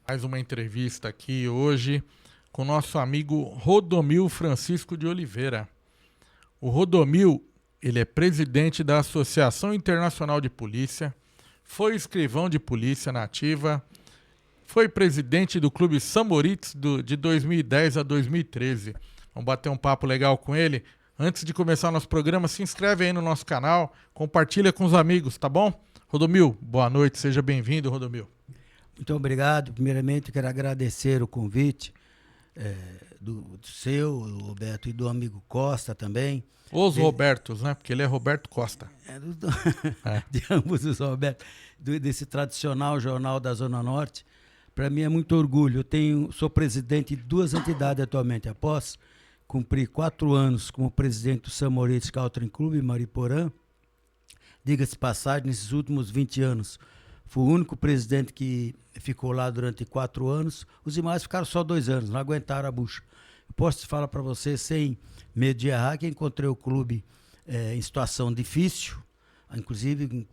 Mais uma entrevista aqui hoje com o nosso amigo Rodomil Francisco de Oliveira. O Rodomil, ele é presidente da Associação Internacional de Polícia, foi escrivão de polícia na ativa, foi presidente do Clube Samoritz de 2010 a 2013. Vamos bater um papo legal com ele. Antes de começar o nosso programa, se inscreve aí no nosso canal, compartilha com os amigos, tá bom? Rodomil, boa noite, seja bem-vindo, Rodomil. Muito obrigado. Primeiramente, quero agradecer o convite do seu, Roberto, e do amigo Costa também. Os Robertos, né? Porque ele é Roberto Costa. De ambos os Robertos, desse tradicional jornal da Zona Norte. Para mim é muito orgulho. Sou presidente de duas entidades atualmente. Após cumprir 4 anos como presidente do Samoritz Country Club em Mariporã, diga-se de passagem, nesses últimos 20 anos, fui o único presidente que ficou lá durante 4 anos. Os demais ficaram só 2 anos, não aguentaram a bucha. Eu posso falar para você, sem medo de errar, que encontrei o clube em situação difícil, inclusive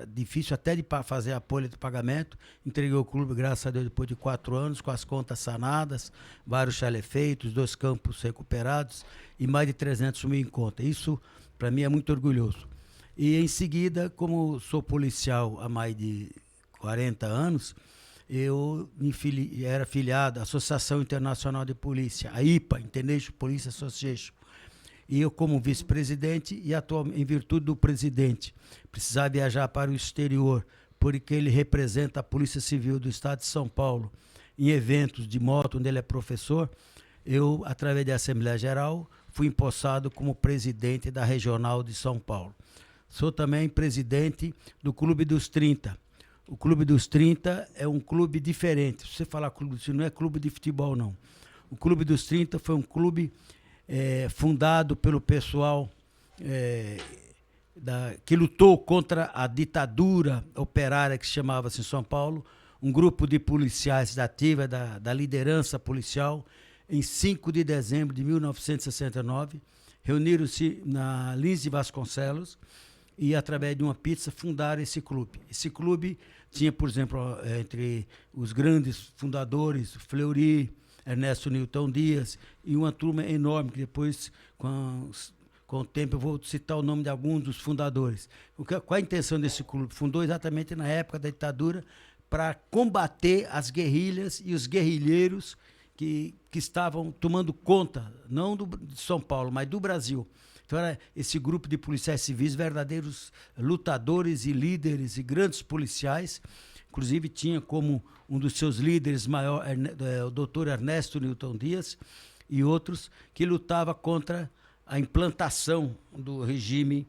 difícil até de fazer a folha de pagamento. Entreguei o clube, graças a Deus, depois de 4 anos, com as contas sanadas, vários chalés feitos, 2 campos recuperados e mais de 300 mil em conta. Isso, para mim, é muito orgulhoso. E em seguida, como sou policial há mais de 40 anos, eu era filiado à Associação Internacional de Polícia, a IPA, International Police Association. E eu, como vice-presidente, e atualmente, em virtude do presidente precisar viajar para o exterior, porque ele representa a Polícia Civil do Estado de São Paulo em eventos de moto, onde ele é professor, eu, através da Assembleia Geral, fui empossado como presidente da Regional de São Paulo. Sou também presidente do Clube dos 30. O Clube dos 30 é um clube diferente. Se você falar clube dos 30, não é clube de futebol, não. O Clube dos 30 foi um clube fundado pelo pessoal que lutou contra a ditadura operária que se chamava-se em São Paulo, um grupo de policiais da ativa, da liderança policial, em 5 de dezembro de 1969, reuniram-se na Lins de Vasconcelos, e, através de uma pizza, fundaram esse clube. Esse clube tinha, por exemplo, entre os grandes fundadores, Fleury, Ernesto Newton Dias, e uma turma enorme, que depois, com o tempo, eu vou citar o nome de alguns dos fundadores. Qual a intenção desse clube? Fundou exatamente na época da ditadura para combater as guerrilhas e os guerrilheiros que estavam tomando conta, não de São Paulo, mas do Brasil. Então era esse grupo de policiais civis, verdadeiros lutadores e líderes e grandes policiais. Inclusive tinha como um dos seus líderes maior o doutor Ernesto Newton Dias e outros que lutava contra a implantação do regime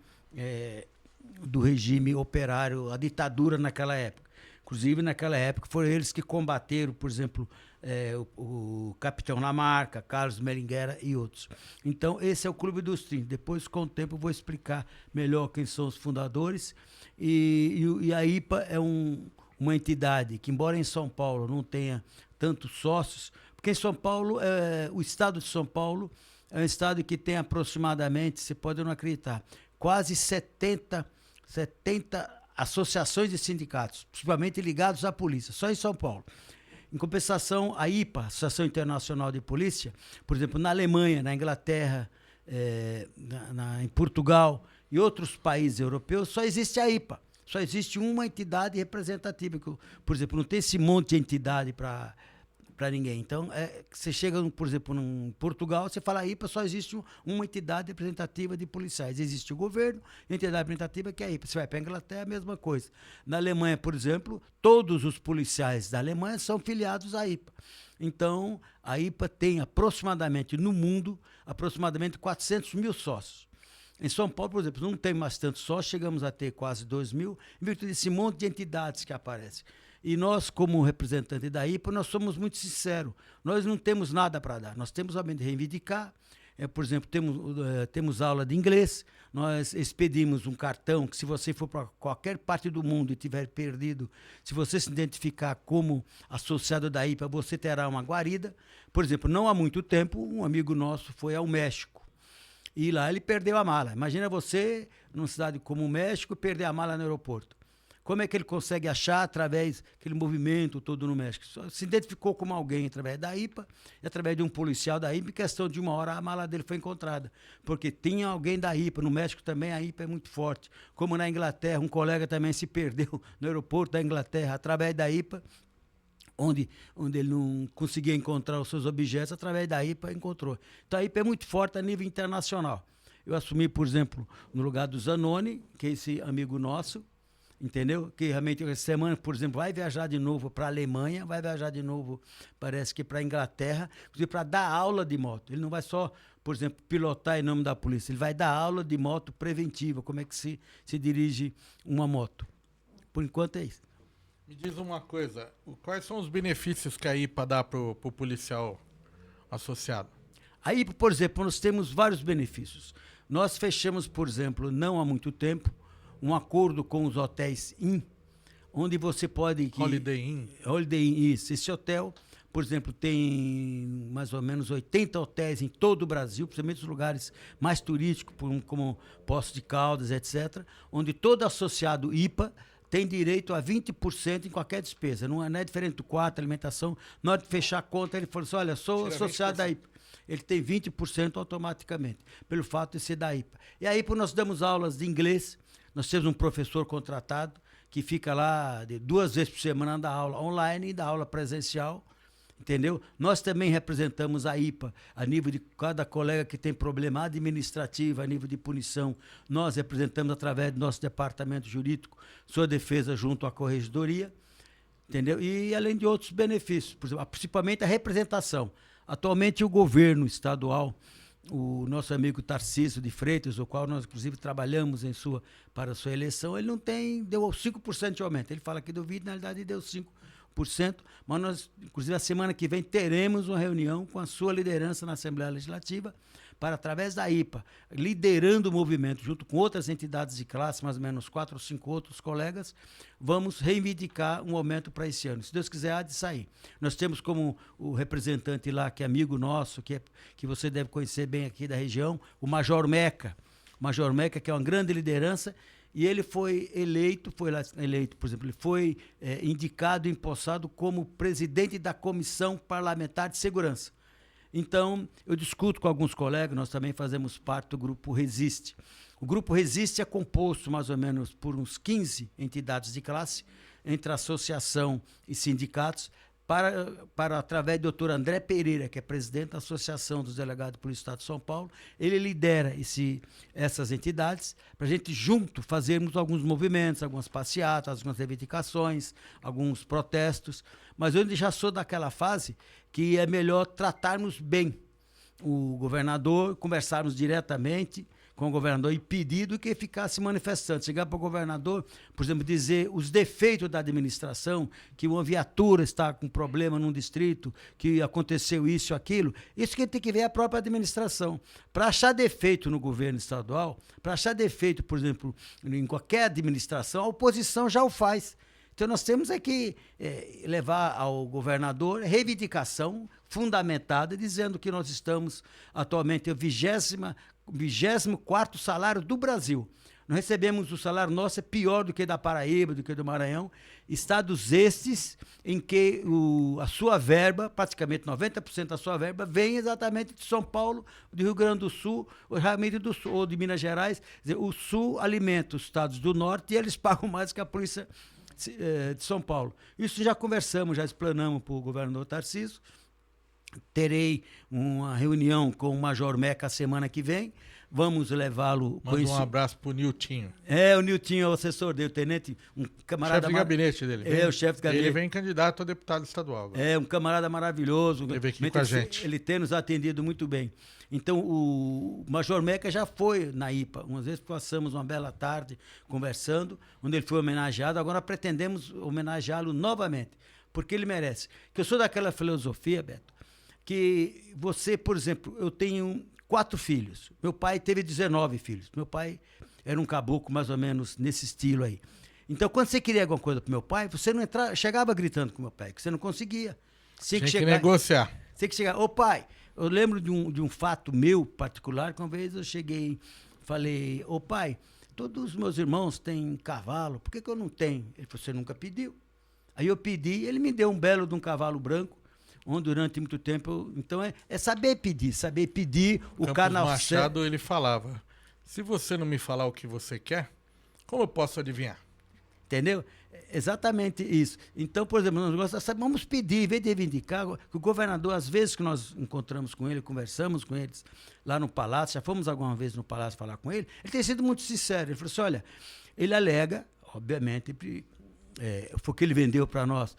operário, a ditadura naquela época. Inclusive, naquela época, foram eles que combateram, por exemplo, o Capitão Lamarca, Carlos Meringuera e outros. Então, esse é o Clube dos 30. Depois, com o tempo, eu vou explicar melhor quem são os fundadores. E a IPA é uma entidade que, embora em São Paulo não tenha tantos sócios, porque em São Paulo, o estado de São Paulo é um estado que tem aproximadamente, você pode não acreditar, quase 70 associações de sindicatos, principalmente ligados à polícia, só em São Paulo. Em compensação, a IPA, Associação Internacional de Polícia, por exemplo, na Alemanha, na Inglaterra, em Portugal e outros países europeus, só existe a IPA. Só existe uma entidade representativa. Por exemplo, não tem esse monte de entidade para ninguém. Então, você chega, por exemplo, em Portugal, você fala IPA, só existe uma entidade representativa de policiais. Existe o governo e a entidade representativa que é a IPA. Você vai para a Inglaterra, a mesma coisa. Na Alemanha, por exemplo, todos os policiais da Alemanha são filiados à IPA. Então, a IPA tem aproximadamente, no mundo, aproximadamente 400 mil sócios. Em São Paulo, por exemplo, não tem mais tantos sócios, chegamos a ter quase 2 mil, em virtude desse monte de entidades que aparecem. E nós, como representante da IPA, nós somos muito sinceros. Nós não temos nada para dar. Nós temos somente reivindicar. Por exemplo, temos aula de inglês. Nós expedimos um cartão que, se você for para qualquer parte do mundo e tiver perdido, se você se identificar como associado da IPA, você terá uma guarida. Por exemplo, não há muito tempo, um amigo nosso foi ao México. E lá ele perdeu a mala. Imagina você, numa cidade como o México, perder a mala no aeroporto. Como é que ele consegue achar através daquele movimento todo no México? Só se identificou como alguém através da IPA e através de um policial da IPA. Em questão de 1 hora, a mala dele foi encontrada. Porque tinha alguém da IPA. No México também a IPA é muito forte. Como na Inglaterra, um colega também se perdeu no aeroporto da Inglaterra através da IPA. Onde ele não conseguia encontrar os seus objetos, através da IPA encontrou. Então a IPA é muito forte a nível internacional. Eu assumi, por exemplo, no lugar do Zanoni, que é esse amigo nosso, entendeu? Que realmente essa semana, por exemplo, vai viajar de novo para a Alemanha, vai viajar de novo, parece que para a Inglaterra, inclusive para dar aula de moto. Ele não vai só, por exemplo, pilotar em nome da polícia, ele vai dar aula de moto preventiva, como é que se dirige uma moto. Por enquanto é isso. Me diz uma coisa, quais são os benefícios que a IPA dá para o policial associado? A IPA, por exemplo, nós temos vários benefícios. Nós fechamos, por exemplo, não há muito tempo, um acordo com os hotéis Inn, onde você pode... Holiday Inn. Holiday Inn, isso. Esse hotel, por exemplo, tem mais ou menos 80 hotéis em todo o Brasil, principalmente os lugares mais turísticos, como Poços de Caldas, etc., onde todo associado IPA tem direito a 20% em qualquer despesa. Não é diferente do quarto, alimentação. Na hora de fechar a conta, ele falou assim, olha, sou associado da IPA. Ele tem 20% automaticamente, pelo fato de ser da IPA. E a IPA nós damos aulas de inglês, nós temos um professor contratado que fica lá 2 vezes por semana dando aula online e dá aula presencial, entendeu? Nós também representamos a IPA a nível de cada colega que tem problema administrativo, a nível de punição. Nós representamos através do nosso departamento jurídico sua defesa junto à corregedoria, entendeu? E além de outros benefícios, por exemplo, principalmente a representação. Atualmente o governo estadual, o nosso amigo Tarcísio de Freitas, o qual nós inclusive trabalhamos para a sua eleição, ele não tem, deu 5% de aumento. Ele fala que duvida, na realidade deu 5%, mas nós, inclusive a semana que vem, teremos uma reunião com a sua liderança na Assembleia Legislativa para, através da IPA, liderando o movimento, junto com outras entidades de classe, mais ou menos 4 ou 5 outros colegas, vamos reivindicar um aumento para esse ano. Se Deus quiser, há de sair. Nós temos como o representante lá, que é amigo nosso, que você deve conhecer bem aqui da região, o Major Meca. O Major Meca, que é uma grande liderança, e ele foi eleito, por exemplo, ele foi indicado e empossado como presidente da Comissão Parlamentar de Segurança. Então, eu discuto com alguns colegas, nós também fazemos parte do Grupo Resiste. O Grupo Resiste é composto mais ou menos por uns 15 entidades de classe, entre associação e sindicatos, para através do doutor André Pereira, que é presidente da Associação dos Delegados do Estado de São Paulo, ele lidera essas entidades, para a gente junto fazermos alguns movimentos, algumas passeatas, algumas reivindicações, alguns protestos, mas eu já sou daquela fase que é melhor tratarmos bem o governador, conversarmos diretamente com o governador e pedir do que ficar se manifestando. Chegar para o governador, por exemplo, dizer os defeitos da administração, que uma viatura está com problema num distrito, que aconteceu isso, aquilo. Isso que tem que ver é a própria administração. Para achar defeito no governo estadual, para achar defeito, por exemplo, em qualquer administração, a oposição já o faz. Então nós temos que levar ao governador reivindicação fundamentada, dizendo que nós estamos atualmente o 24º salário do Brasil. Nós recebemos o salário nosso é pior do que da Paraíba, do que do Maranhão. Estados estes em que a sua verba, praticamente 90% da sua verba, vem exatamente de São Paulo, do Rio Grande do Sul, realmente do Sul, ou de Minas Gerais. Quer dizer, o Sul alimenta os estados do Norte e eles pagam mais que a polícia de São Paulo. Isso já conversamos, já explanamos para o governador Tarcísio. Terei uma reunião com o Major Meca a semana que vem. Vamos levá-lo... Manda um abraço pro Niltinho. O Niltinho é o assessor dele, o tenente, um camarada... Chefe de gabinete dele. O chefe de gabinete. Ele vem candidato a deputado estadual agora. Um camarada maravilhoso. Ele veio aqui com a gente. Ele tem nos atendido muito bem. Então, o Major Meca já foi na IPA. Umas vezes passamos uma bela tarde conversando, onde ele foi homenageado. Agora pretendemos homenageá-lo novamente, porque ele merece. Que eu sou daquela filosofia, Beto, que você, por exemplo, eu tenho 4 filhos. Meu pai teve 19 filhos. Meu pai era um caboclo mais ou menos nesse estilo aí. Então, quando você queria alguma coisa pro meu pai, você não chegava gritando com meu pai, que você não conseguia. Tinha que negociar. Você que chegar, ô pai, eu lembro de um fato meu particular, que uma vez eu cheguei, falei, ô pai, todos os meus irmãos têm cavalo, por que eu não tenho? Ele falou, você nunca pediu. Aí eu pedi, ele me deu um belo de um cavalo branco, onde durante muito tempo... Então é saber pedir. O Campos Machado, ele falava, se você não me falar o que você quer, como eu posso adivinhar? Entendeu? Exatamente isso. Então, por exemplo, vamos pedir, em vez de reivindicar, que o governador, às vezes que nós encontramos com ele, conversamos com eles lá no Palácio, já fomos alguma vez no Palácio falar com ele, ele tem sido muito sincero. Ele falou assim, olha, ele alega, obviamente, foi o que ele vendeu para nós.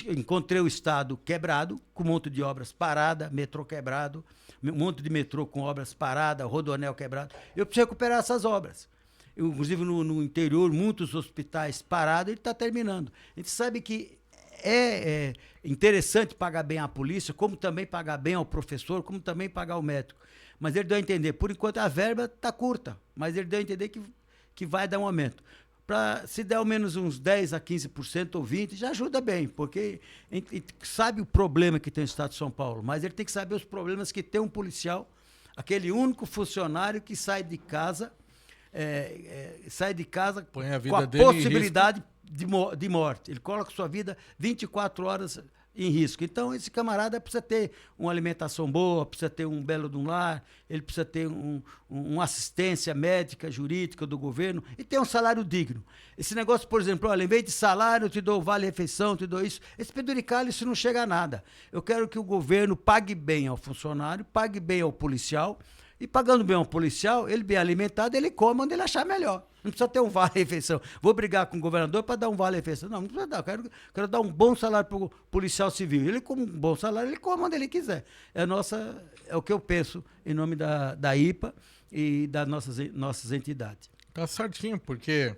Encontrei o Estado quebrado, com um monte de obras paradas, metrô quebrado, um monte de metrô com obras paradas, rodoanel quebrado. Eu preciso recuperar essas obras. Inclusive no interior, muitos hospitais parados, ele está terminando. A gente sabe que é interessante pagar bem a polícia, como também pagar bem ao professor, como também pagar o médico. Mas ele deu a entender, por enquanto a verba está curta, mas ele deu a entender que vai dar um aumento. Se der ao menos uns 10% a 15% ou 20%, já ajuda bem, porque a gente sabe o problema que tem no estado de São Paulo, mas ele tem que saber os problemas que tem um policial, aquele único funcionário que sai de casa põe a vida com a dele possibilidade de morte. Ele coloca sua vida 24 horas em risco. Então, esse camarada precisa ter uma alimentação boa, precisa ter um belo de um lar, ele precisa ter uma assistência médica, jurídica do governo e ter um salário digno. Esse negócio, por exemplo, olha, em vez de salário, eu te dou vale-refeição, eu te dou isso. Esse penduricalho, isso não chega a nada. Eu quero que o governo pague bem ao funcionário, pague bem ao policial, e pagando bem ao policial, ele bem alimentado, ele come onde ele achar melhor. Não precisa ter um vale-refeição. Vou brigar com o governador para dar um vale-refeição. Não precisa dar. Quero dar um bom salário para o policial civil. Ele, com um bom salário, ele come onde ele quiser. É o que eu penso em nome da IPA e das nossas entidades. Tá certinho, porque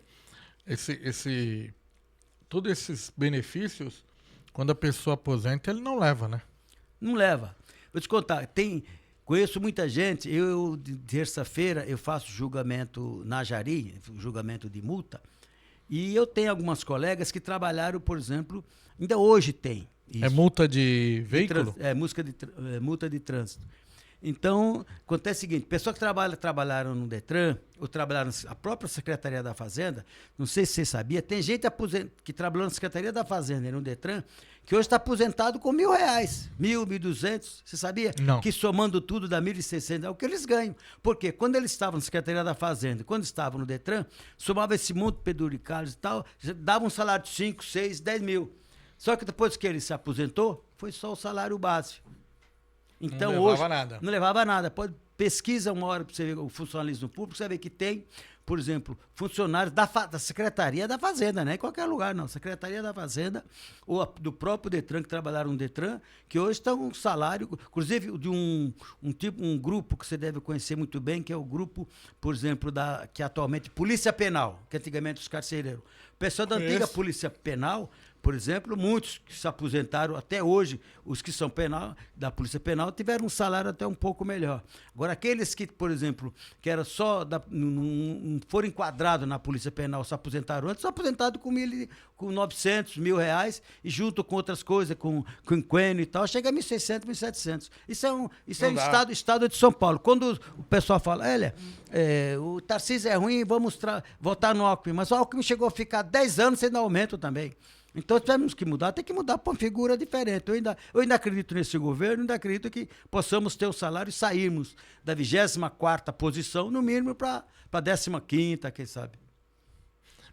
todos esses benefícios, quando a pessoa aposenta, ele não leva, né? Não leva. Vou te contar, conheço muita gente, de terça-feira, eu faço julgamento na Jari, julgamento de multa, e eu tenho algumas colegas que trabalharam, por exemplo, ainda hoje tem. Isso. É multa de veículo? Multa de trânsito. Então, acontece o seguinte, pessoas que trabalharam no Detran, ou trabalharam na própria Secretaria da Fazenda, não sei se você sabia, tem gente que trabalhou na Secretaria da Fazenda e no Detran, que hoje está aposentado com R$1.000, 1.200, você sabia? Não. Que somando tudo dá 1.600, é o que eles ganham. Porque quando eles estavam na Secretaria da Fazenda, quando estavam no Detran, somava esse monte de penduricalhos e tal, dava um salário de 5, 6, 10 mil. Só que depois que ele se aposentou, foi só o salário básico. Então, não levava nada. Não levava nada. Pesquisa uma hora para você ver o funcionalismo público, você vai ver que tem, por exemplo, funcionários da Secretaria da Fazenda, não é em qualquer lugar, não. Secretaria da Fazenda, ou do próprio Detran, que trabalharam no Detran, que hoje estão um salário, inclusive de um grupo que você deve conhecer muito bem, que é o grupo, por exemplo, que atualmente Polícia Penal, que antigamente os carcereiros. O pessoal da antiga Polícia Penal, por exemplo, muitos que se aposentaram até hoje, os que são da Polícia Penal, tiveram um salário até um pouco melhor. Agora, aqueles que, por exemplo, que era só não foram enquadrados na Polícia Penal, se aposentaram antes, são aposentados com 900, R$1.000, e junto com outras coisas, com quinquênio e tal, chega a 1.600, 1.700. Isso é um estado de São Paulo. Quando o pessoal fala, olha, o Tarcísio é ruim, vamos votar no Alckmin, mas o Alckmin chegou a ficar 10 anos sem dar aumento também. Então, temos que mudar, tem que mudar para uma figura diferente. Eu ainda acredito nesse governo, ainda acredito que possamos ter o salário e sairmos da 24ª posição, no mínimo, para a 15ª, quem sabe.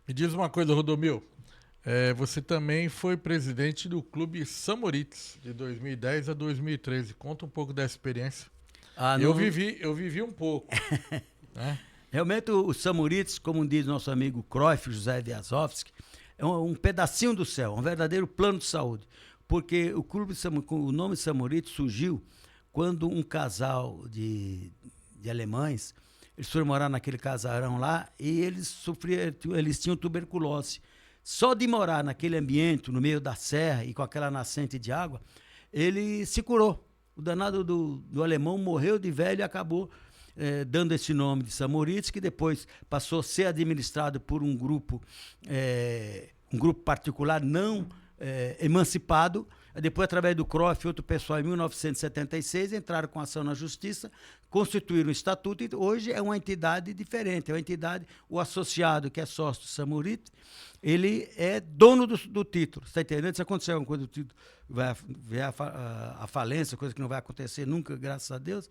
Me diz uma coisa, Rodomil. Você também foi presidente do Clube Samoritz, de 2010 a 2013. Conta um pouco dessa experiência. Eu vivi um pouco. Né? Realmente, o Samoritz, como diz nosso amigo Cruyff, José Viazovski, é um pedacinho do céu, um verdadeiro plano de saúde. Porque o nome Samoritz surgiu quando um casal de alemães, eles foram morar naquele casarão lá e eles tinham tuberculose. Só de morar naquele ambiente, no meio da serra e com aquela nascente de água, ele se curou. O danado do alemão morreu de velho e acabou dando esse nome de Samoritz, que depois passou a ser administrado por um grupo particular não emancipado. Depois, através do CROF, outro pessoal, em 1976, entraram com ação na justiça, constituíram o estatuto e hoje é uma entidade diferente. É uma entidade, o associado, que é sócio do Samurito, ele é dono do título. Você está entendendo? Se acontecer alguma coisa do título, vai a falência, coisa que não vai acontecer nunca, graças a Deus.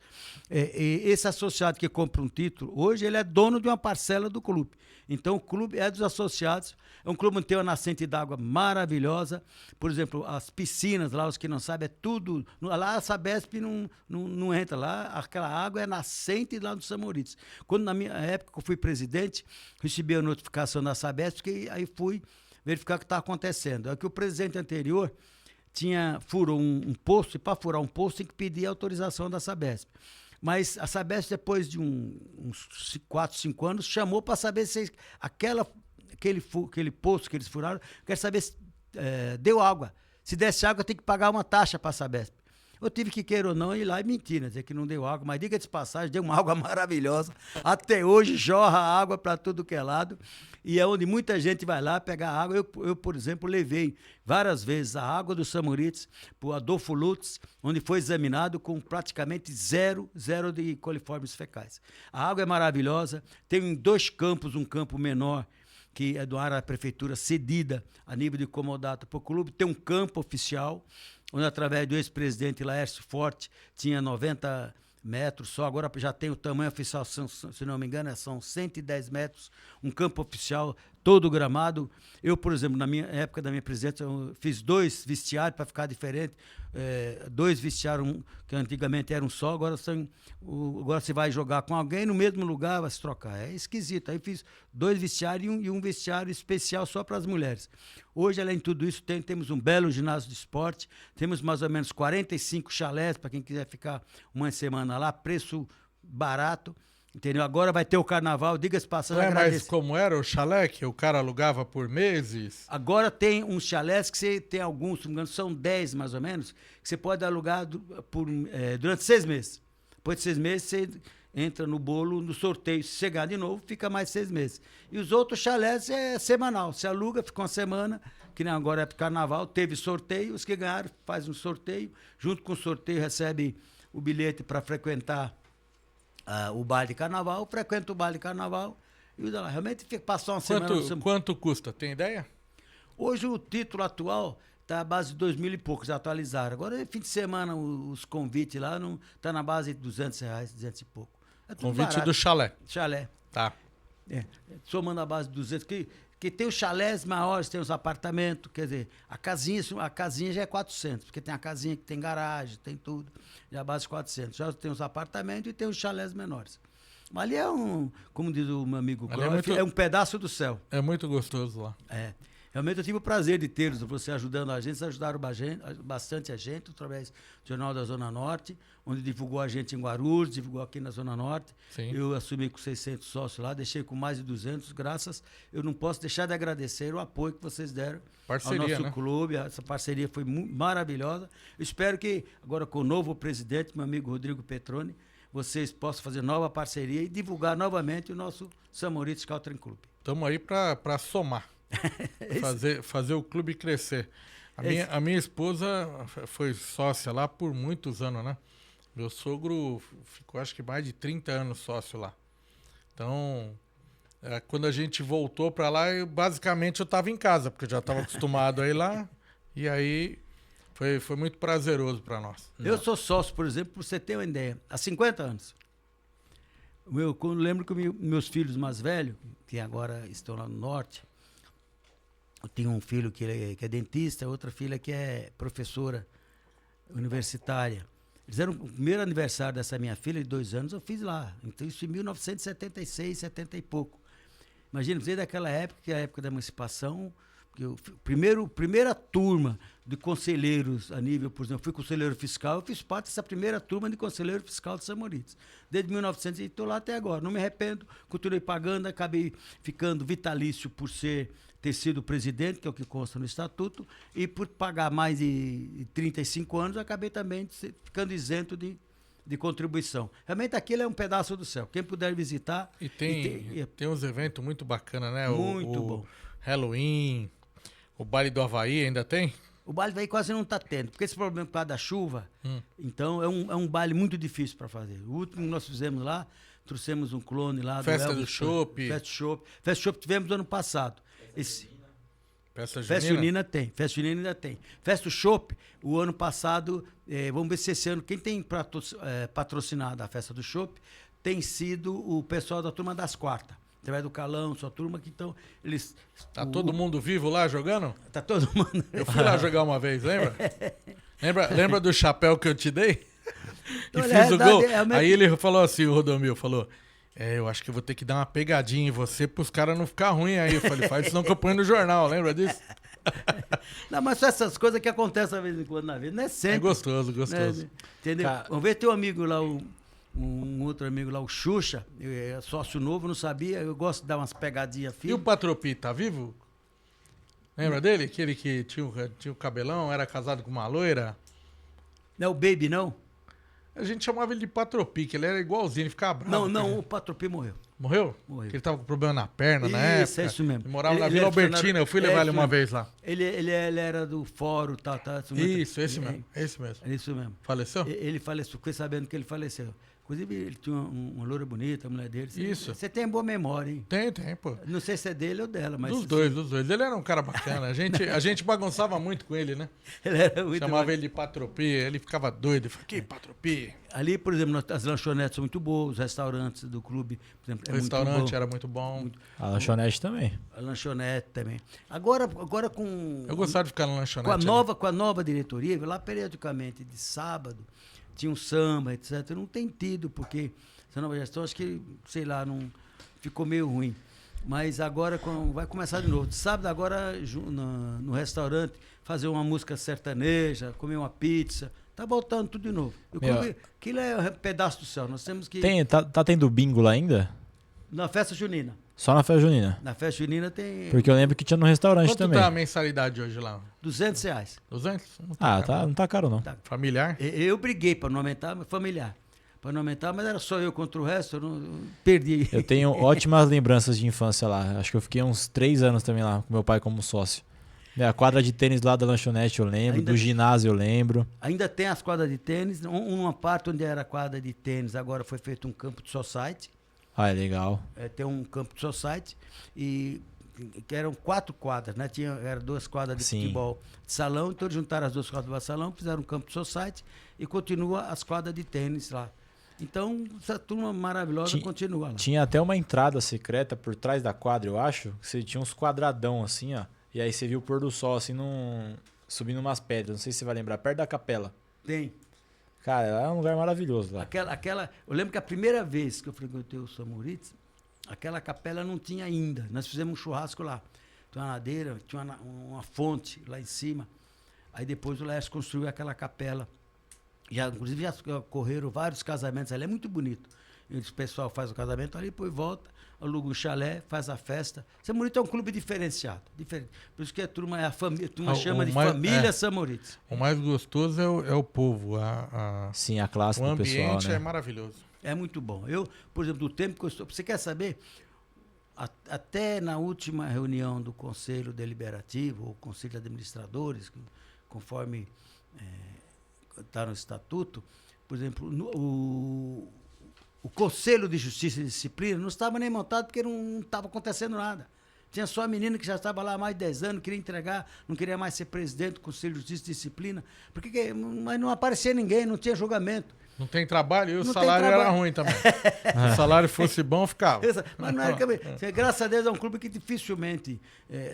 Esse associado que compra um título, hoje ele é dono de uma parcela do clube. Então, o clube é dos associados. É um clube que tem uma nascente d'água maravilhosa. Por exemplo, as piscinas lá, os que não sabem, é tudo... Lá a Sabesp não entra lá. Aquela água é nascente lá do Samorites. Quando, na minha época, eu fui presidente, recebi a notificação da Sabesp, que aí fui verificar o que está acontecendo. É que o presidente anterior furou um poço, e para furar um poço tem que pedir autorização da Sabesp. Mas a Sabesp, depois de uns 4, 5 anos, chamou para saber se aquele poço que eles furaram, quer saber se deu água. Se desse água, tem que pagar uma taxa para a Sabesp. Eu tive que, queira ou não, ir lá e mentir, né? Dizer que não deu água, mas diga de passagem, deu uma água maravilhosa. Até hoje jorra água para tudo que é lado. E é onde muita gente vai lá pegar água. Eu, por exemplo, levei várias vezes a água do Samorites para o Adolfo Lutz, onde foi examinado com praticamente zero de coliformes fecais. A água é maravilhosa. Tem 2 campos, um campo menor, que é do área da prefeitura, cedida a nível de comodato para o clube. Tem um campo oficial, onde através do ex-presidente Laércio Forte tinha 90 metros só, agora já tem o tamanho oficial, se não me engano, são 110 metros, um campo oficial, todo gramado. Eu, por exemplo, na minha época da minha presidência, eu fiz 2 vestiários para ficar diferente, 2 vestiários, que antigamente eram só, agora você vai jogar com alguém no mesmo lugar, vai se trocar. É esquisito. Aí fiz 2 vestiários e um vestiário especial só para as mulheres. Hoje, além de tudo isso, temos um belo ginásio de esporte, temos mais ou menos 45 chalés para quem quiser ficar uma semana lá, preço barato. Entendeu? Agora vai ter o carnaval, diga-se passagem. Não é mais como era o chalé, que o cara alugava por meses? Agora tem uns chalés que você tem alguns, se não me engano, são 10 mais ou menos, que você pode alugar durante 6 meses. Depois de 6 meses, você entra no bolo, no sorteio. Se chegar de novo, fica mais 6 meses. E os outros chalés é semanal. Você aluga, fica uma semana, que nem agora é pro carnaval, teve sorteio, os que ganharam faz um sorteio, junto com o sorteio recebe o bilhete para frequentar o baile de carnaval, frequenta o baile de carnaval e usa lá. Realmente fica passar uma semana. Quanto custa? Tem ideia? Hoje o título atual está à base de 2.000 e poucos, já atualizaram. Agora, fim de semana, os convites lá está na base de R$200, 200 e pouco. É Convite barato. do chalé. Chalé. Tá. Somando a base de 200, que tem os chalés maiores, tem os apartamentos, quer dizer, a casinha já é 400, porque tem a casinha que tem garagem, tem tudo, já a base de 400. Já tem os apartamentos e tem os chalés menores. Mas ali como diz o meu amigo Clóvis, é um pedaço do céu. É muito gostoso lá. Realmente eu tive o prazer de tê-los, você ajudando a gente, vocês ajudaram bastante a gente, através do Jornal da Zona Norte, onde divulgou a gente em Guarulhos, divulgou aqui na Zona Norte. Sim. Eu assumi com 600 sócios lá, deixei com mais de 200, eu não posso deixar de agradecer o apoio que vocês deram ao nosso clube, essa parceria foi maravilhosa. Eu espero que, agora com o novo presidente, meu amigo Rodrigo Petroni, vocês possam fazer nova parceria e divulgar novamente o nosso Samorites Country Club. Estamos aí para somar. fazer o clube crescer. A minha esposa foi sócia lá por muitos anos, né? Meu sogro ficou acho que mais de 30 anos sócio lá. Então, quando a gente voltou para lá, basicamente eu estava em casa, porque eu já estava acostumado a ir lá. E aí foi muito prazeroso para nós. Eu sou sócio, por exemplo, para você ter uma ideia, há 50 anos. Eu lembro que meus filhos mais velhos, que agora estão lá no norte, eu tenho um filho que é dentista, outra filha que é professora universitária. Eles eram o primeiro aniversário dessa minha filha, de 2 anos, eu fiz lá. Então, isso em 1976, 70 e pouco. Imagina, desde daquela época, que é a época da emancipação, que primeira turma de conselheiros a nível, por exemplo, fui conselheiro fiscal, eu fiz parte dessa primeira turma de conselheiro fiscal de Samorites. Desde 1900 e estou lá até agora. Não me arrependo, continuei pagando, acabei ficando vitalício por ter sido presidente, que é o que consta no estatuto, e por pagar mais de 35 anos, acabei também ficando isento de contribuição. Realmente aquilo é um pedaço do céu. Quem puder visitar... E tem uns eventos muito bacanas, né? Muito bom. Halloween, O baile do Havaí ainda tem? O baile daí quase não está tendo, porque esse problema por causa da chuva, então é um baile muito difícil para fazer. O último que nós fizemos lá, trouxemos um clone lá Festa do Chopp. Festa do Chopp tivemos ano passado. Festa junina tem, festa junina ainda tem. Festa do Chopp, o ano passado, vamos ver se esse ano, quem tem patrocinado a festa do Chopp tem sido o pessoal da turma das quartas. Através do Calão, sua turma, que então eles... Tá todo mundo vivo lá jogando? Tá todo mundo... Eu fui lá jogar uma vez, lembra? Lembra do chapéu que eu te dei? E fiz o gol? Aí ele falou assim, o Rodomil, falou... eu acho que eu vou ter que dar uma pegadinha em você pros caras não ficar ruim aí. Eu falei, faz senão que eu ponho no jornal, lembra disso? Não, mas são essas coisas que acontecem de vez em quando na vida, não é sempre. É gostoso. Né? Entendeu? Vamos ver teu amigo lá, um outro amigo lá, o Xuxa, sócio novo, não sabia, eu gosto de dar umas pegadinhas firmes. E o Patropi, tá vivo? Lembra dele? Aquele que tinha o cabelão, era casado com uma loira? Não é o Baby, não? A gente chamava ele de Patropi, que ele era igualzinho, ele ficava bravo. Não, o Patropi morreu. Morreu? Morreu. Porque ele tava com problema na perna, na época. Isso, é isso mesmo. Ele morava na Vila Albertina, eu fui levar ele uma vez lá. Ele era do fórum, tá. Isso, esse mesmo. É isso mesmo. Faleceu? Ele faleceu, fiquei sabendo que ele faleceu. Inclusive, ele tinha uma loura bonita, a mulher dele. Isso. Você tem boa memória, hein? Tem, pô. Não sei se é dele ou dela, mas... Dos dois. Ele era um cara bacana. A gente bagunçava muito com ele, né? Ele era muito Chamava ele de Patropi, ele ficava doido. Eu falei, que Patropi? Ali, por exemplo, as lanchonetes são muito boas, os restaurantes do clube, por exemplo, o restaurante era muito bom. A lanchonete também. A lanchonete também. Agora com... Eu gostava de ficar na lanchonete. Com a nova diretoria, lá periodicamente, de sábado, tinha um samba, etc. Não tem tido, porque essa nova gestão, acho que, sei lá, não ficou meio ruim. Mas agora vai começar de novo. De sábado, agora, no restaurante, fazer uma música sertaneja, comer uma pizza. Tá voltando tudo de novo. Aquilo é um pedaço do céu. Nós temos que... Tá tendo bingo lá ainda? Na festa junina. Só na festa junina? Na festa junina tem... Porque eu lembro que tinha no restaurante Quanto também. Quanto tá a mensalidade hoje lá? R$200. 200? Não tá caro não. Tá. Familiar? Eu briguei para não aumentar, mas familiar. Para não aumentar, mas era só eu contra o resto, eu perdi. Eu tenho ótimas lembranças de infância lá. Acho que eu fiquei uns 3 anos também lá, com meu pai como sócio. A quadra de tênis lá da lanchonete eu lembro, do ginásio eu lembro. Ainda tem as quadras de tênis, uma parte onde era quadra de tênis, agora foi feito um campo de society. Ah, é legal. Tem um campo de society e que eram 4 quadras, né? Eram 2 quadras de futebol de salão, então eles juntaram as 2 quadras de salão, fizeram um campo de society e continua as quadras de tênis lá. Então, essa turma maravilhosa continua lá. Tinha até uma entrada secreta por trás da quadra, eu acho. Você tinha uns quadradão assim, ó. E aí você viu o pôr do sol assim, subindo umas pedras. Não sei se você vai lembrar, perto da capela. Tem. Cara, é um lugar maravilhoso lá. Eu lembro que a primeira vez que eu frequentei o Samoritz, aquela capela não tinha ainda. Nós fizemos um churrasco lá. Tinha uma ladeira, tinha uma fonte lá em cima. Aí depois o Laércio construiu aquela capela. Inclusive já ocorreram vários casamentos ali. É muito bonito. E o pessoal faz o casamento ali, depois volta, aluga um chalé, faz a festa. Samoritz é um clube diferenciado. Por isso que a turma chama de família Samoritz. O mais gostoso é o povo. Sim, a classe do pessoal. O ambiente né? é maravilhoso. É muito bom. Eu, por exemplo, do tempo que eu estou... Você quer saber? Até na última reunião do Conselho Deliberativo, ou Conselho de Administradores, conforme está no Estatuto, por exemplo, o Conselho de Justiça e Disciplina não estava nem montado porque não estava acontecendo nada. Tinha só a menina que já estava lá há mais de 10 anos, queria entregar, não queria mais ser presidente do Conselho de Justiça e Disciplina, mas não aparecia ninguém, não tinha julgamento. Não tem trabalho e o salário era ruim também. Se o salário fosse bom, ficava. Mas não era que, graças a Deus é um clube que dificilmente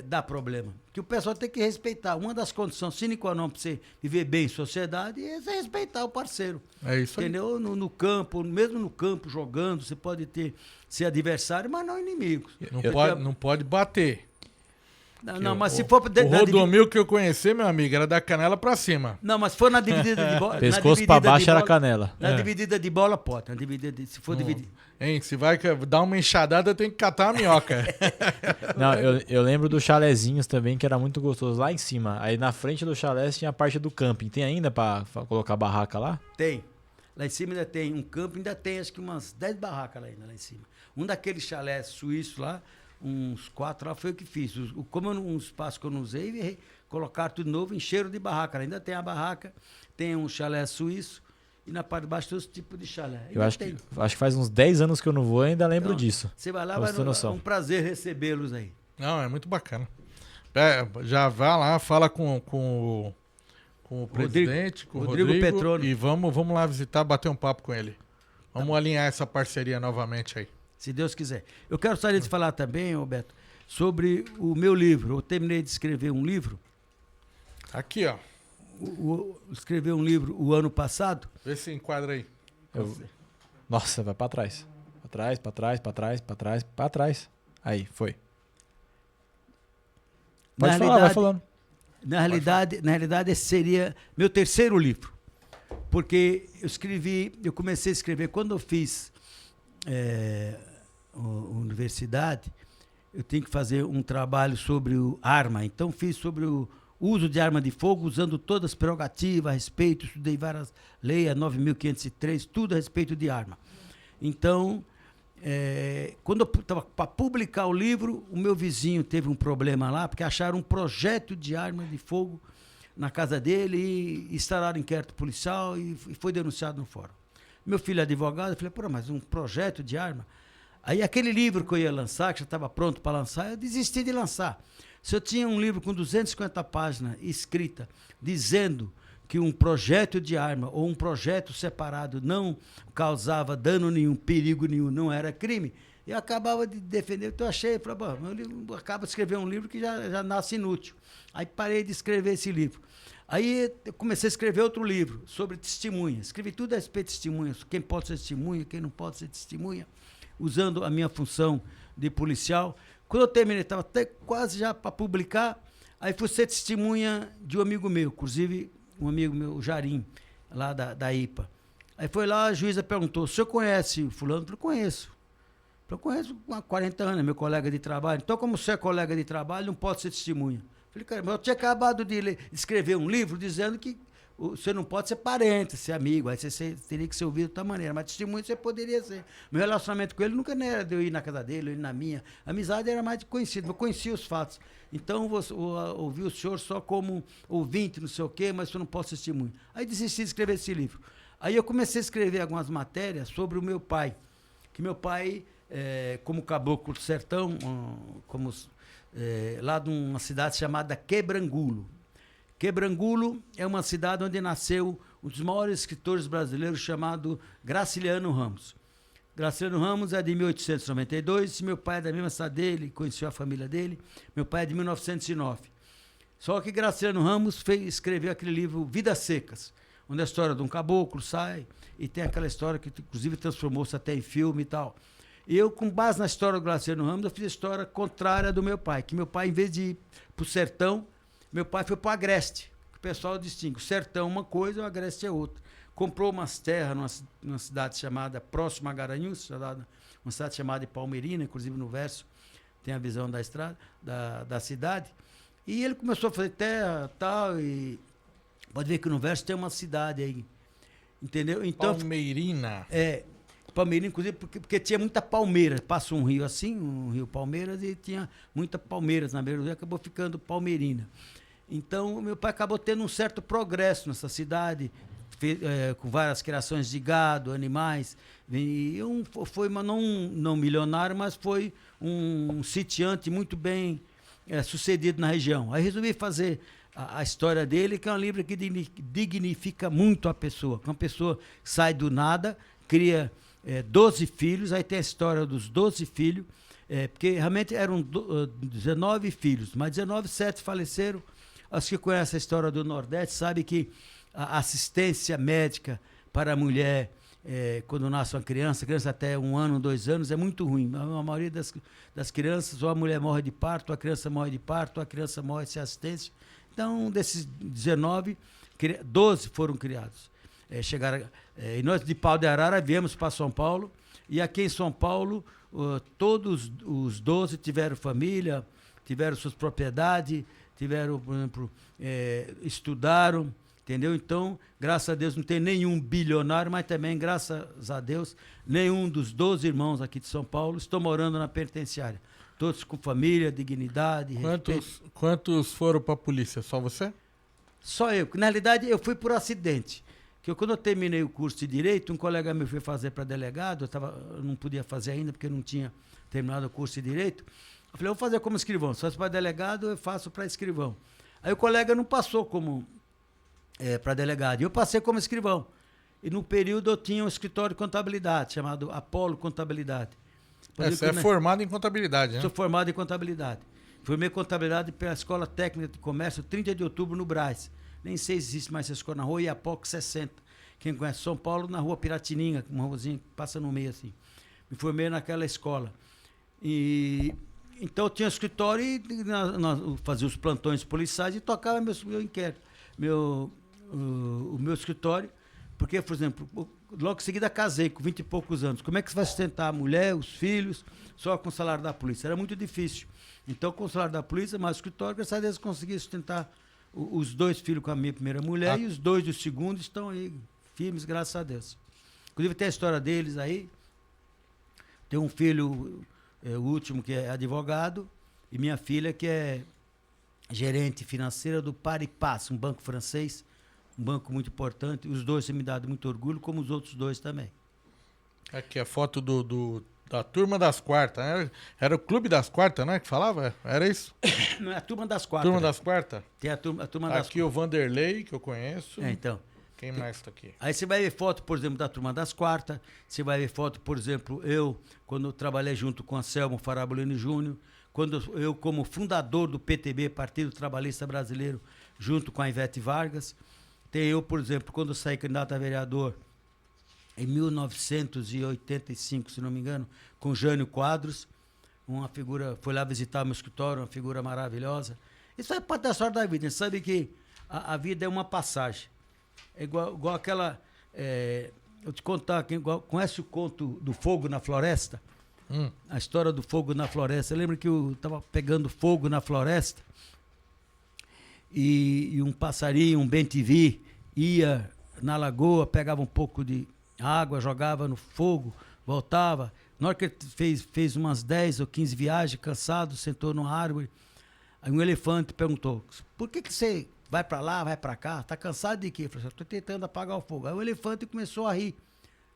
dá problema. Que o pessoal tem que respeitar. Uma das condições sine qua non para você viver bem em sociedade é você respeitar o parceiro. É isso aí. Entendeu? No campo, mesmo no campo, jogando, você pode ser adversário, mas não inimigos. Não pode bater. Não, mas se for... O Rodomil que eu conheci, meu amigo, era da canela pra cima. Não, mas se for na dividida de bola... Pescoço pra baixo era canela. Na dividida de bola, pode. Se for dividir... Hein, se vai dar uma enxadada, tem que catar a minhoca. Não, eu lembro dos chalezinhos também, que era muito gostoso, lá em cima. Aí na frente do chalé tinha a parte do camping. Tem ainda pra colocar barraca lá? Tem. Lá em cima ainda tem um camping, ainda tem acho que umas 10 barracas lá em cima. Um daqueles chalés suíços lá, uns 4 lá, foi eu que fiz. Como um espaço que eu não usei, colocaram tudo novo, encheram de barraca. Ainda tem a barraca, tem um chalé suíço, e na parte de baixo tem os tipos de chalé. Eu acho que faz uns 10 anos que eu não vou e ainda lembro Então, disso. Você vai lá, é um prazer recebê-los aí. Não, é muito bacana. Já vá lá, fala com o presidente, com o Rodrigo Petroni. E vamos lá visitar, bater um papo com ele. Vamos alinhar essa parceria novamente aí. Se Deus quiser. Eu quero só de falar também, Roberto, sobre o meu livro. Eu terminei de escrever um livro. Aqui, ó. Escrevi um livro o ano passado. Vê se enquadra aí. Nossa, vai pra trás. Pra trás, pra trás, pra trás, pra trás, pra trás. Aí, foi. Pode falar, vai falando. Na realidade, esse seria meu terceiro livro. Porque eu comecei a escrever, quando eu fiz a universidade, eu tinha que fazer um trabalho sobre arma. Então, fiz sobre o uso de arma de fogo, usando todas as prerrogativas a respeito, estudei várias leis, a 9.503, tudo a respeito de arma. Então, quando eu estava para publicar o livro, o meu vizinho teve um problema lá, porque acharam um projeto de arma de fogo na casa dele e instalaram inquérito policial e foi denunciado no fórum. Meu filho é advogado, eu falei, pô, mas um projeto de arma? Aí aquele livro que eu ia lançar, que já estava pronto para lançar, eu desisti de lançar. Se eu tinha um livro com 250 páginas escrita, dizendo que um projeto de arma ou um projeto separado não causava dano nenhum, perigo nenhum, não era crime, eu acabava de defender. Então eu achei, falei, bom, meu livro acaba de escrever um livro que já nasce inútil. Aí parei de escrever esse livro. Aí eu comecei a escrever outro livro sobre testemunha. Escrevi tudo a respeito de testemunhas, quem pode ser testemunha, quem não pode ser testemunha, usando a minha função de policial. Quando eu terminei, estava até quase já para publicar, aí fui ser testemunha de um amigo meu, inclusive um amigo meu, o Jarim, lá da IPA. Aí foi lá, a juíza perguntou, o senhor conhece o fulano? Eu falei, conheço. Eu conheço há 40 anos, é meu colega de trabalho. Então, como você é colega de trabalho, não pode ser testemunha. Eu falei, cara, mas eu tinha acabado de escrever um livro dizendo que você não pode ser parente, ser amigo, aí você teria que ser ouvido de outra maneira, mas testemunho você poderia ser. Meu relacionamento com ele nunca era de eu ir na casa dele, ou ir na minha. A amizade era mais de conhecido, eu conhecia os fatos. Então, eu ouvi o senhor só como ouvinte, não sei o quê, mas eu não posso ser testemunho. Aí desisti de escrever esse livro. Aí eu comecei a escrever algumas matérias sobre o meu pai, que meu pai, como caboclo do sertão, lá de uma cidade chamada Quebrangulo. Quebrangulo é uma cidade onde nasceu um dos maiores escritores brasileiros chamado Graciliano Ramos. Graciliano Ramos é de 1892, meu pai é da mesma cidade dele, conheceu a família dele. Meu pai é de 1909. Só que Graciliano Ramos escreveu aquele livro Vidas Secas, onde a história de um caboclo sai e tem aquela história que inclusive transformou-se até em filme e tal. E eu, com base na história do Graciliano Ramos, eu fiz a história contrária do meu pai, que meu pai, em vez de ir para o sertão, meu pai foi para o Agreste, que o pessoal distingue. O sertão é uma coisa, o Agreste é outra. Comprou umas terras numa cidade chamada, próxima a Garanhuns, uma cidade chamada de Palmeirina, inclusive no verso tem a visão da estrada, da cidade. E ele começou a fazer terra tal, e pode ver que no verso tem uma cidade aí, entendeu? Então, Palmeirina. Palmeirina, inclusive, porque tinha muita palmeira. Passa um rio assim, um rio Palmeiras, e tinha muita palmeiras na beira do rio, acabou ficando Palmeirina. Então, meu pai acabou tendo um certo progresso nessa cidade, com várias criações de gado, animais. E foi não milionário, mas foi um sitiante muito bem sucedido na região. Aí resolvi fazer a história dele, que é um livro que dignifica muito a pessoa. Uma pessoa que sai do nada, cria 12 filhos, aí tem a história dos 12 filhos, porque realmente eram 19 filhos, mas 7 faleceram. Os que conhecem a história do Nordeste sabem que a assistência médica para a mulher, quando nasce uma criança até 1 ano, 2 anos, é muito ruim. A maioria das crianças, ou a mulher morre de parto, ou a criança morre de parto, ou a criança morre sem assistência. Então, desses 19, 12 foram criados. E nós de Pau de Arara viemos para São Paulo, e aqui em São Paulo, todos os 12 tiveram família, tiveram suas propriedades, tiveram, por exemplo, estudaram, entendeu? Então, graças a Deus, não tem nenhum bilionário, mas também, graças a Deus, nenhum dos 12 irmãos aqui de São Paulo estão morando na penitenciária. todos com família, dignidade, respeito. Quantos foram para a polícia? Só você? Só eu. Na realidade, eu fui por acidente. Quando eu terminei o curso de Direito, um colega meu foi fazer para delegado, eu não podia fazer ainda porque eu não tinha terminado o curso de Direito. Eu falei, eu vou fazer como escrivão. Se fosse para delegado, eu faço para escrivão. Aí o colega não passou como para delegado. Eu passei como escrivão. E no período eu tinha um escritório de contabilidade, chamado Apolo Contabilidade. Você é formado em contabilidade, né? Sou formado em contabilidade. Formei em contabilidade pela Escola Técnica de Comércio, 30 de outubro, no Brás. Nem sei se existe mais essa escola, na rua Iapoc 60. Quem conhece São Paulo, na rua Piratininga, uma ruazinha que passa no meio assim. Me formei naquela escola. Então eu tinha escritório e fazia os plantões policiais e tocava meu inquérito, o meu escritório. Porque, por exemplo, logo em seguida casei com 20 e poucos anos. Como é que você vai sustentar a mulher, os filhos, só com o salário da polícia? Era muito difícil. Então, com o salário da polícia, mais o escritório, graças a Deus, consegui sustentar os 2 filhos com a minha primeira mulher e os 2 do segundo estão aí firmes, graças a Deus. Inclusive, tem a história deles aí. Tem um filho, o último, que é advogado, e minha filha, que é gerente financeira do Paribas, um banco francês, um banco muito importante. Os 2 têm me dado muito orgulho, como os outros 2 também. Aqui a foto da turma das quartas, né? Era o clube das quartas, né? Que falava? Era isso? Não, é a turma das quartas. Turma né? das quartas? Tem a turma das quartas. Aqui o Vanderlei, que eu conheço. Então. Quem mais tá aqui? Aí você vai ver foto, por exemplo, da turma das quartas. Você vai ver foto, por exemplo, quando eu trabalhei junto com Anselmo Farabolini Júnior. Quando eu, como fundador do PTB, Partido Trabalhista Brasileiro, junto com a Ivete Vargas. Tem eu, por exemplo, quando eu saí candidato a vereador em 1985, se não me engano, com Jânio Quadros, uma figura, foi lá visitar meu escritório, uma figura maravilhosa. Isso é parte da história da vida. Você sabe que a vida é uma passagem. É igual aquela... eu te contar, conhece o conto do fogo na floresta? A história do fogo na floresta. Lembra que eu estava pegando fogo na floresta? E um passarinho, um bem-te-vi, ia na lagoa, pegava um pouco de água, jogava no fogo, voltava. Na hora que ele fez umas 10 ou 15 viagens, cansado, sentou numa árvore. Aí um elefante perguntou, por que você vai para lá, vai para cá? Tá cansado de quê? Eu falei, estou tentando apagar o fogo. Aí o elefante começou a rir.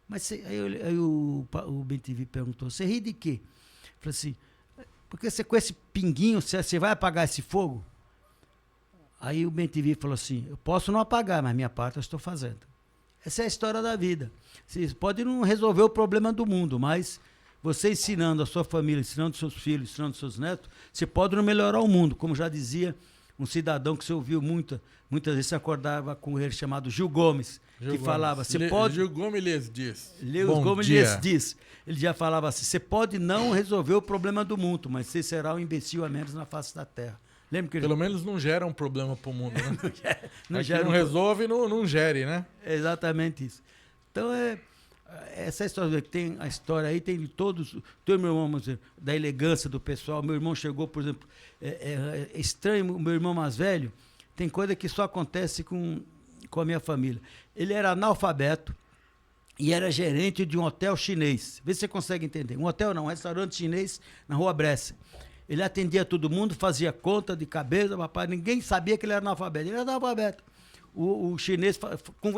Mas aí o bem-te-vi perguntou, você ri de quê? Eu falei assim, porque você com esse pinguinho, você vai apagar esse fogo? Aí o bem-te-vi falou assim, eu posso não apagar, mas minha parte eu estou fazendo. Essa é a história da vida. Você pode não resolver o problema do mundo, mas você ensinando a sua família, ensinando seus filhos, ensinando seus netos, você pode não melhorar o mundo. Como já dizia um cidadão que você ouviu muitas vezes, se acordava com ele chamado Gil Gomes, que falava, você pode... Gil Gomes lhes diz. Gil Gomes lhes diz. Ele já falava assim, você pode não resolver o problema do mundo, mas você será um imbecil a menos na face da terra. Lembra que Pelo menos não gera um problema para o mundo, né? não resolve, não gere, né? É exatamente isso. Então, essa história que tem, a história aí tem de todos, tem o meu irmão, vamos dizer, da elegância do pessoal. Meu irmão chegou, por exemplo, é estranho, o meu irmão mais velho, tem coisa que só acontece com a minha família. Ele era analfabeto e era gerente de um hotel chinês. Vê se você consegue entender. Um hotel não, um restaurante chinês na Rua Bressa. Ele atendia todo mundo, fazia conta de cabeça, papai, ninguém sabia que ele era analfabeto. Ele era analfabeto. O chinês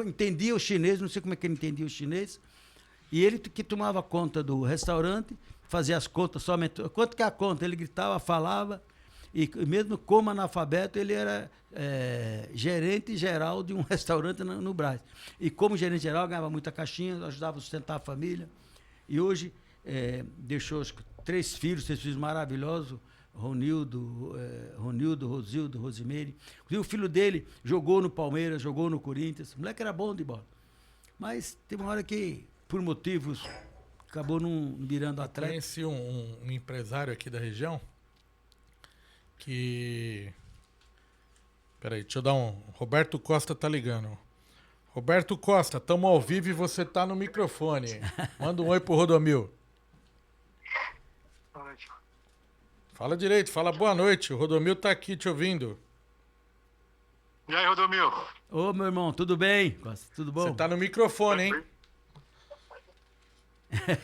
entendia o chinês, não sei como é que ele entendia o chinês, e ele que tomava conta do restaurante, fazia as contas somente. Quanto que é a conta? Ele gritava, falava, e mesmo como analfabeto, ele era gerente geral de um restaurante no Brás. E como gerente geral, ganhava muita caixinha, ajudava a sustentar a família. E hoje deixou 3 filhos maravilhosos, Ronildo, Rosildo, Rosimeire. E o filho dele jogou no Palmeiras, jogou no Corinthians. O moleque era bom de bola. Mas tem uma hora que, por motivos, acabou não virando atleta. Conheci um empresário aqui da região que... Peraí, deixa eu dar um... Roberto Costa tá ligando. Roberto Costa, estamos ao vivo e você tá no microfone. Manda um oi pro Rodomil. Boa noite. Fala direito, fala boa noite. O Rodomil tá aqui te ouvindo. E aí, Rodomil? Ô, meu irmão, tudo bem? Tudo bom? Você tá no microfone, hein?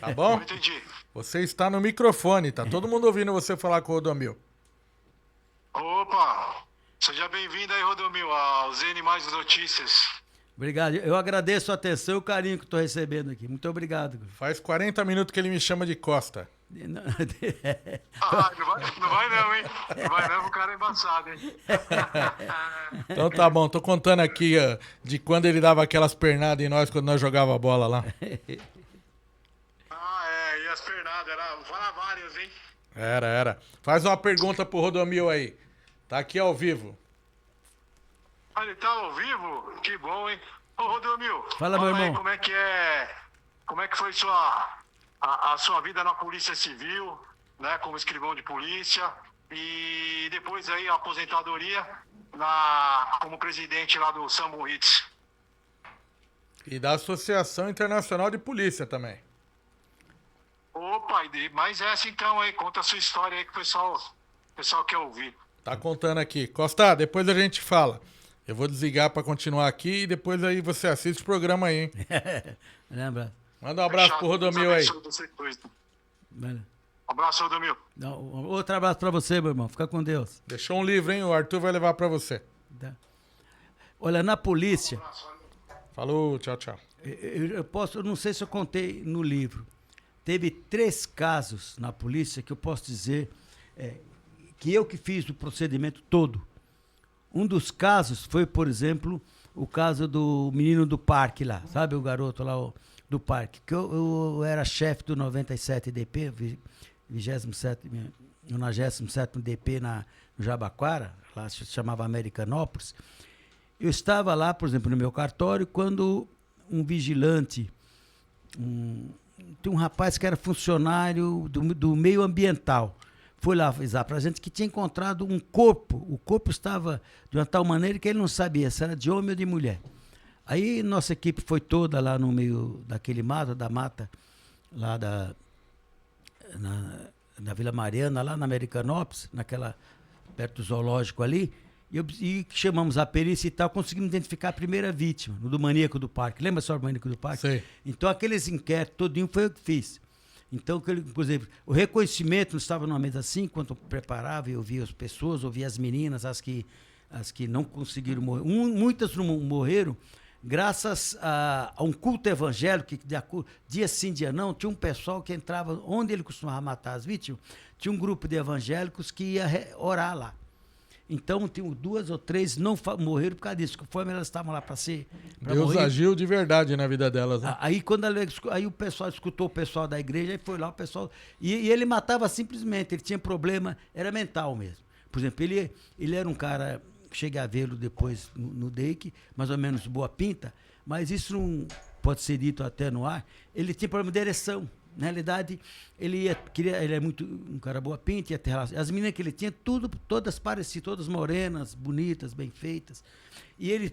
Tá bom? Não entendi. Você está no microfone, tá todo mundo ouvindo você falar com o Rodomil. Opa! Seja bem-vindo aí, Rodomil, ao ZN Mais Notícias. Obrigado. Eu agradeço a atenção e o carinho que estou recebendo aqui. Muito obrigado. Faz 40 minutos que ele me chama de Costa. Ah, não vai não, hein? Não vai não, o cara é embaçado, hein? Então tá bom, tô contando aqui de quando ele dava aquelas pernadas em nós quando nós jogava bola lá. Ah, e as pernadas, fala várias, hein? Era. Faz uma pergunta pro Rodomil aí. Tá aqui ao vivo. Ah, ele tá ao vivo? Que bom, hein? Ô, Rodomil, Fala, meu aí, irmão. como é que foi a sua vida na Polícia Civil, né, como escrivão de polícia, e depois aí a aposentadoria como presidente lá do Sambo Hits. E da Associação Internacional de Polícia também. Opa, mais essa então aí, conta a sua história aí que o pessoal quer ouvir. Tá contando aqui. Costa, depois a gente fala. Eu vou desligar pra continuar aqui e depois aí você assiste o programa aí, hein? Lembra? Manda um abraço pro Rodomil aí. Olha. Um abraço, Rodomil. Outro abraço para você, meu irmão. Fica com Deus. Deixou um livro, hein? O Arthur vai levar pra você. Tá. Olha, na polícia, Falou, tchau, tchau. eu não sei se eu contei no livro. Teve 3 casos na polícia que eu posso dizer que eu que fiz o procedimento todo. Um dos casos foi, por exemplo, o caso do menino do parque lá, sabe? O garoto lá do parque. Que eu era chefe do 97 DP, 97º DP no Jabaquara, lá se chamava Americanópolis. Eu estava lá, por exemplo, no meu cartório, quando um vigilante, tem um rapaz que era funcionário do meio ambiental, foi lá avisar para a gente que tinha encontrado um corpo. O corpo estava de uma tal maneira que ele não sabia se era de homem ou de mulher. Aí nossa equipe foi toda lá no meio daquele mato, da mata, lá na Vila Mariana, lá na Americanópolis, perto do zoológico ali, e chamamos a perícia e tal, conseguimos identificar a primeira vítima, do maníaco do parque. Lembra só do maníaco do parque? Sei. Então aqueles inquéritos todinho foi eu que fiz. Então, por exemplo, o reconhecimento, nós estávamos numa mesa assim, enquanto eu preparava, eu via as pessoas, ouvia as meninas, as que não conseguiram morrer. Muitas não morreram graças a um culto evangélico, que dia sim, dia não, tinha um pessoal que entrava, onde ele costumava matar as vítimas, tinha um grupo de evangélicos que ia orar lá. Então, tem 2 ou 3 não morreram por causa disso. Conforme elas estavam lá para ser. Deus morrer. agiu de verdade na vida delas, né? Aí, aí o pessoal escutou o pessoal da igreja, aí foi lá o pessoal. E ele matava simplesmente, ele tinha problema, era mental mesmo. Por exemplo, ele era um cara, cheguei a vê-lo depois no DEIC, mais ou menos boa pinta, mas isso não pode ser dito até no ar. Ele tinha problema de ereção. Na realidade, ele é muito um cara boa pinta, ia ter relação. As meninas que ele tinha, todas pareciam, todas morenas, bonitas, bem feitas. E ele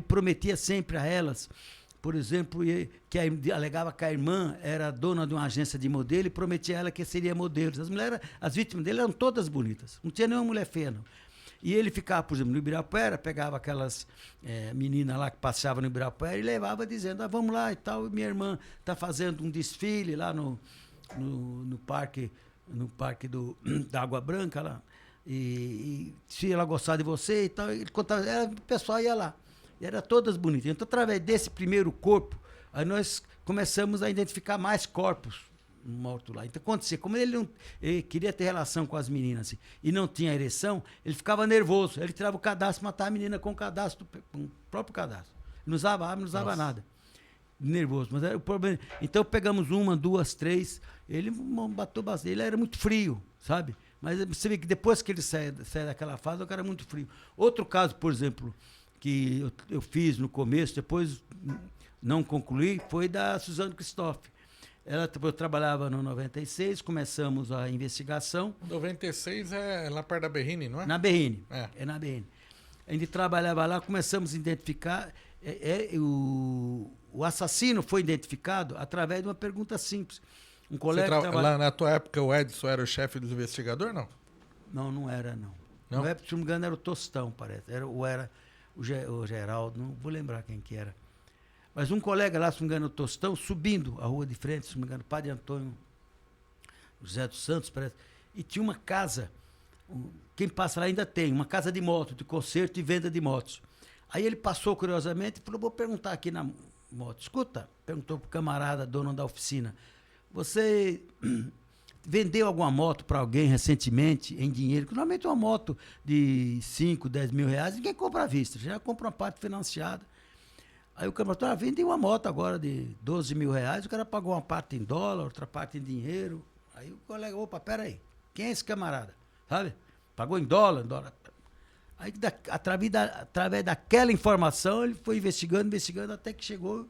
prometia sempre a elas, por exemplo, que alegava que a irmã era dona de uma agência de modelo e prometia a ela que seria modelo. As vítimas dele eram todas bonitas, não tinha nenhuma mulher feia, não. E ele ficava, por exemplo, no Ibirapuera, pegava aquelas meninas lá que passeavam no Ibirapuera e levava dizendo, vamos lá e tal, minha irmã está fazendo um desfile lá no parque da Água Branca lá, e se ela gostar de você e tal, ele contava, o pessoal ia lá, e era todas bonitas. Então, através desse primeiro corpo, aí nós começamos a identificar mais corpos morto lá. Então, acontecia, como ele queria ter relação com as meninas assim, e não tinha ereção, ele ficava nervoso. Ele tirava o cadastro, matava a menina com o próprio cadastro. Não usava arma, não usava nada. Nervoso. Mas era o problema. Então, pegamos 1, 2, 3. Ele bateu bastante. Ele era muito frio, sabe? Mas você vê que depois que ele sai daquela fase, o cara era muito frio. Outro caso, por exemplo, que eu fiz no começo, depois não concluí, foi da Suzane Christophe. Eu trabalhava no 96, começamos a investigação. 96 é lá perto da Berrini, não é? Na Berrini. É na Berrini. A gente trabalhava lá, começamos a identificar. O assassino foi identificado através de uma pergunta simples. Um colega Lá na tua época, o Edson era o chefe dos investigadores, não? Não era, não. Não? O Edson, se não me engano, era o Tostão, parece. Era o Geraldo, não vou lembrar quem que era. Mas um colega lá, se não me engano, o Tostão, subindo a rua de frente, se não me engano, Padre Antônio José dos Santos, parece, e tinha uma casa, quem passa lá ainda tem, uma casa de moto, de conserto e venda de motos. Aí ele passou curiosamente e falou, vou perguntar aqui na moto. Escuta, perguntou pro camarada, dono da oficina, você vendeu alguma moto para alguém recentemente em dinheiro? Que normalmente uma moto de 5, 10 mil reais, ninguém compra à vista, já compra uma parte financiada. Aí o camarada falou, vendi uma moto agora de 12 mil reais, o cara pagou uma parte em dólar, outra parte em dinheiro. Aí o colega, opa, peraí, quem é esse camarada? Sabe? Pagou em dólar, Aí, através daquela informação, ele foi investigando, até que chegou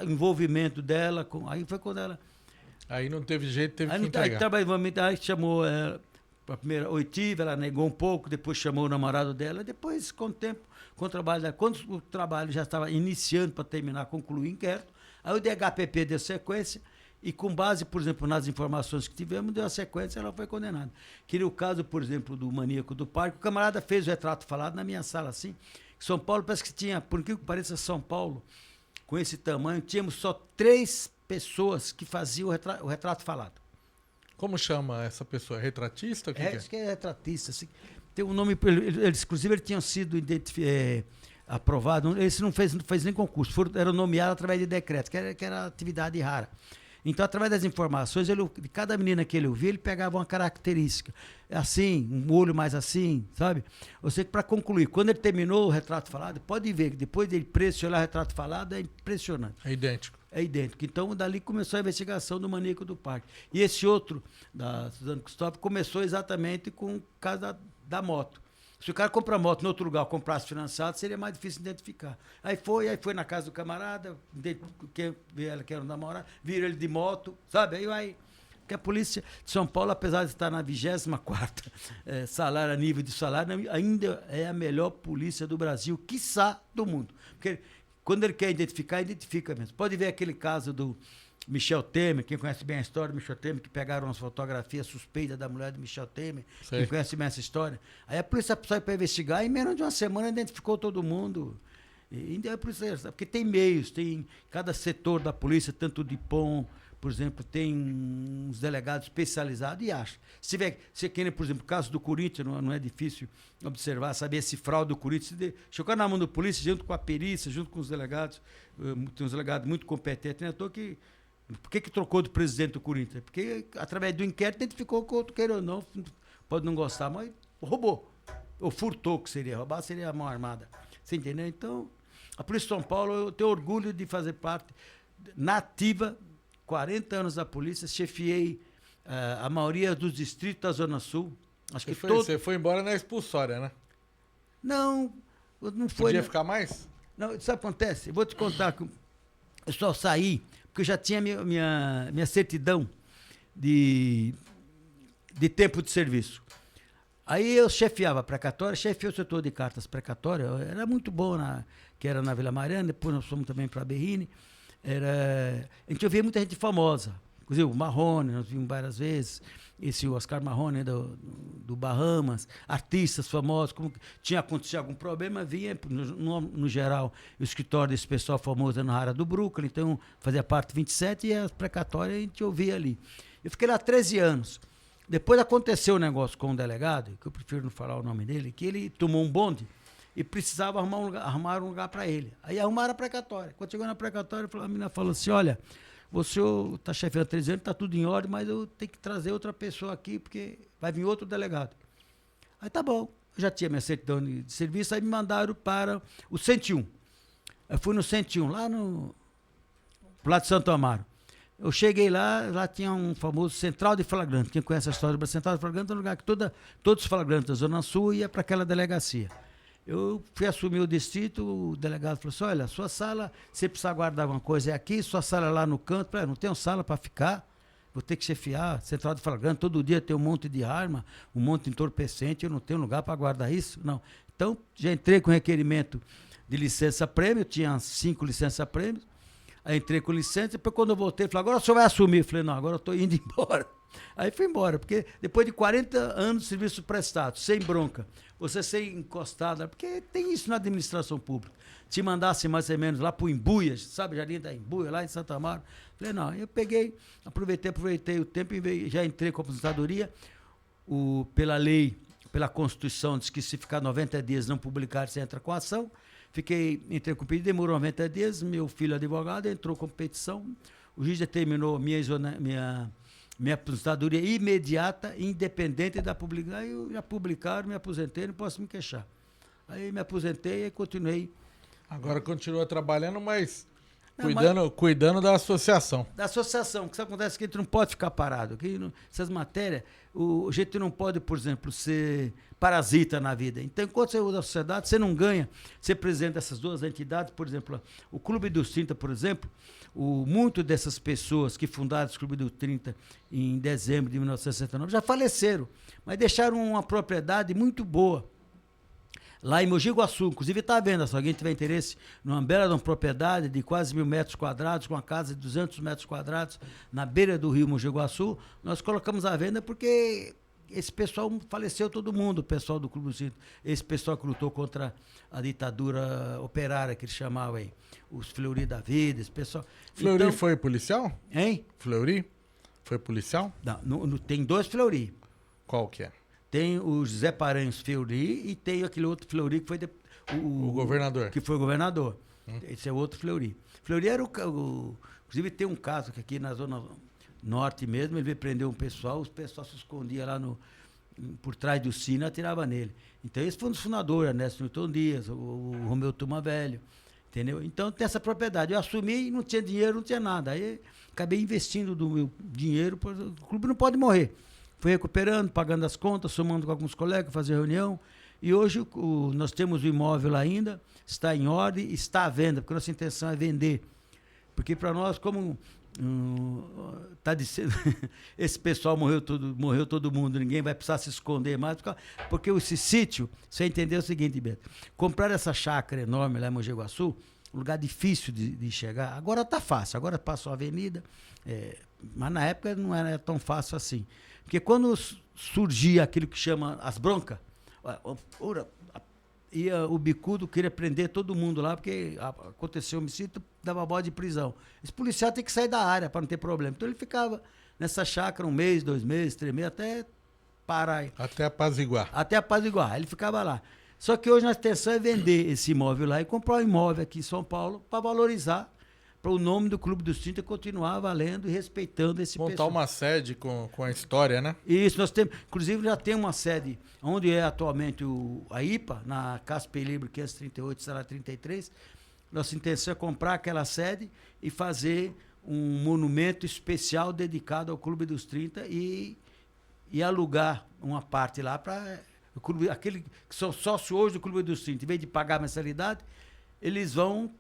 o envolvimento dela. Aí foi quando ela... Aí não teve jeito, teve que Aí entregar. aí chamou ela para a primeira oitiva, ela negou um pouco, depois chamou o namorado dela, depois, com o tempo, quando o trabalho já estava iniciando para terminar, concluir o inquérito, aí o DHPP deu sequência, e com base, por exemplo, nas informações que tivemos, deu a sequência, ela foi condenada. Que no caso, por exemplo, do maníaco do parque, o camarada fez o retrato falado na minha sala, assim, São Paulo parece que tinha, por que pareça São Paulo, com esse tamanho, tínhamos só 3 pessoas que faziam o retrato falado. Como chama essa pessoa? Retratista? O que que é? Acho que é retratista. Assim, tem um nome, inclusive eles tinham sido aprovados, esse não fez nem concurso, eram nomeados através de decreto, que era atividade rara. Então, através das informações, de cada menina que ele ouvia, ele pegava uma característica. Assim, um olho mais assim, sabe? Eu sei que, para concluir, quando ele terminou o retrato falado, pode ver que depois dele preso, olhar o retrato falado, é impressionante. É idêntico. É idêntico. Então, dali começou a investigação do maníaco do parque. E esse outro, da Suzana Cristóvão, começou exatamente com o caso da moto. Se o cara comprar moto em outro lugar, comprasse financiado, seria mais difícil identificar. Aí foi na casa do camarada, que ela que era um namorado, viram ele de moto, sabe? Aí vai. Porque a polícia de São Paulo, apesar de estar na 24ª salário, a nível de salário, ainda é a melhor polícia do Brasil, quiçá do mundo. Porque quando ele quer identificar, identifica mesmo. Pode ver aquele caso do Michel Temer, quem conhece bem a história do Michel Temer, que pegaram umas fotografias suspeitas da mulher do Michel Temer, Sei. quem conhece bem essa história. Aí a polícia saiu para investigar e em menos de uma semana identificou todo mundo. E a polícia, porque tem meios, tem cada setor da polícia, tanto de POM, por exemplo, tem uns delegados especializados e acha. Se quer, por exemplo, o caso do Corinthians, não é difícil observar, saber esse fraude do Corinthians, chegou na mão da polícia, junto com a perícia, junto com os delegados, tem uns delegados muito competentes, né? Por que trocou do presidente do Corinthians? Porque, através do inquérito, identificou que o outro, queira ou não, pode não gostar, mas roubou. Ou furtou, que seria. Roubar seria a mão armada. Você entendeu? Então, a Polícia de São Paulo, eu tenho orgulho de fazer parte nativa, 40 anos da polícia, chefiei a maioria dos distritos da Zona Sul. Acho que Você foi embora na expulsória, né? Não foi. Podia ficar mais? Não, sabe o que acontece? Eu vou te contar que eu só saí porque eu já tinha minha certidão de tempo de serviço. Aí eu chefiava a precatória, chefiei o setor de cartas precatórias, era muito bom, que era na Vila Mariana, depois nós fomos também para a Berrini. A gente ouvia muita gente famosa, inclusive o Marrone, nós vimos várias vezes, esse Oscar Marrone do Bahamas, artistas famosos, como tinha acontecido algum problema, vinha, no geral, o escritório desse pessoal famoso na área do Brooklyn, então fazia parte 27 e as precatórias a gente ouvia ali. Eu fiquei lá 13 anos. Depois aconteceu um negócio com um delegado, que eu prefiro não falar o nome dele, que ele tomou um bonde e precisava arrumar um lugar para ele. Aí arrumaram a precatória. Quando chegou na precatória, a menina falou assim, olha, você está chefiando 13 anos, está tudo em ordem, mas eu tenho que trazer outra pessoa aqui, porque vai vir outro delegado. Aí tá bom, eu já tinha minha certidão de serviço, aí me mandaram para o 101. Eu fui no 101, lá no lado de Santo Amaro. Eu cheguei lá tinha um famoso central de flagrante. Quem conhece a história da central de flagrante é um lugar que todos os flagrantes da Zona Sul ia para aquela delegacia. Eu fui assumir o distrito, o delegado falou assim, olha, sua sala, você precisa guardar alguma coisa, é aqui, sua sala é lá no canto. Eu falei, não tenho sala para ficar, vou ter que chefiar, central de flagrante, todo dia tem um monte de arma, um monte de entorpecente, eu não tenho lugar para guardar isso, não. Então, já entrei com requerimento de licença-prêmio, tinha 5 licença-prêmios, aí entrei com licença, depois quando eu voltei, falei, agora o senhor vai assumir. Eu falei, não, agora eu estou indo embora. Aí fui embora, porque depois de 40 anos de serviço prestado, sem bronca, você ser encostado, porque tem isso na administração pública. Te mandasse mais ou menos lá pro Embuias, sabe, Jardim da Embuia, lá em Santa Amaro. Falei, não, eu peguei, aproveitei o tempo e já entrei com a aposentadoria. Pela lei, pela Constituição, diz que se ficar 90 dias não publicar, você entra com ação. Entrei com pedido, demorou 90 dias, meu filho advogado entrou com petição, o juiz determinou minha aposentadoria imediata, independente da publicação. Aí já publicaram, me aposentei, não posso me queixar. Aí me aposentei e continuei. Agora continua trabalhando, mas Não, cuidando da associação. Da associação, que isso acontece que a gente não pode ficar parado. Essas matérias, a gente não pode, por exemplo, ser parasita na vida. Então, enquanto você usa a sociedade, você não ganha ser presidente dessas duas entidades. Por exemplo, o Clube dos 30, por exemplo, muito dessas pessoas que fundaram esse Clube dos 30 em dezembro de 1969 já faleceram, mas deixaram uma propriedade muito boa lá em Mogi Guaçu. Inclusive está à venda, se alguém tiver interesse, numa bela de uma propriedade de quase 1.000 metros quadrados, com uma casa de 200 metros quadrados, na beira do rio Mogi Guaçu, nós colocamos à venda porque esse pessoal faleceu todo mundo, o pessoal do Clube do 30, esse pessoal que lutou contra a ditadura operária, que eles chamavam aí, os Fleury da vida, esse pessoal. Fleury então, foi policial? Hein? Fleury foi policial? Não, tem dois Fleury. Qual que é? Tem o José Paranhos Fleury e tem aquele outro Fleury que foi O governador. Que foi governador. Esse é outro Fleury. Fleury era inclusive tem um caso que aqui na Zona Norte mesmo, ele veio prender um pessoal, os pessoal se escondia lá por trás do sino e atirava nele. Então esse foi um dos fundadores, Ernesto Milton Dias, o Romeu Tuma Velho, entendeu? Então tem essa propriedade. Eu assumi e não tinha dinheiro, não tinha nada. Aí acabei investindo do meu dinheiro, o clube não pode morrer. Fui recuperando, pagando as contas, somando com alguns colegas, fazer reunião. E hoje nós temos o imóvel lá ainda, está em ordem, está à venda, porque nossa intenção é vender. Porque para nós, como tá dizendo, esse pessoal morreu todo mundo, ninguém vai precisar se esconder mais, porque esse sítio, você entendeu o seguinte, Beto, comprar essa chácara enorme lá em Mogi Guaçu, um lugar difícil de chegar, agora está fácil, agora passou a avenida, mas na época não era tão fácil assim. Porque quando surgia aquilo que chama as broncas, o bicudo queria prender todo mundo lá, porque aconteceu um homicídio, dava bode de prisão. Esse policial tem que sair da área para não ter problema. Então ele ficava nessa chácara 1 mês, 2 meses, 3 meses, até parar. Até apaziguar. Até apaziguar. Ele ficava lá. Só que hoje a intenção é vender esse imóvel lá e comprar um imóvel aqui em São Paulo para valorizar, para o nome do Clube dos 30 continuar valendo e respeitando esse pessoal. Montar uma sede com a história, né? Isso, nós temos, inclusive já tem uma sede onde é atualmente a IPA, na Casper Libre 538, sala 33. Nossa intenção é comprar aquela sede e fazer um monumento especial dedicado ao Clube dos 30 e alugar uma parte lá para o clube, aquele que são sócio hoje do Clube dos 30, em vez de pagar mensalidade, eles vão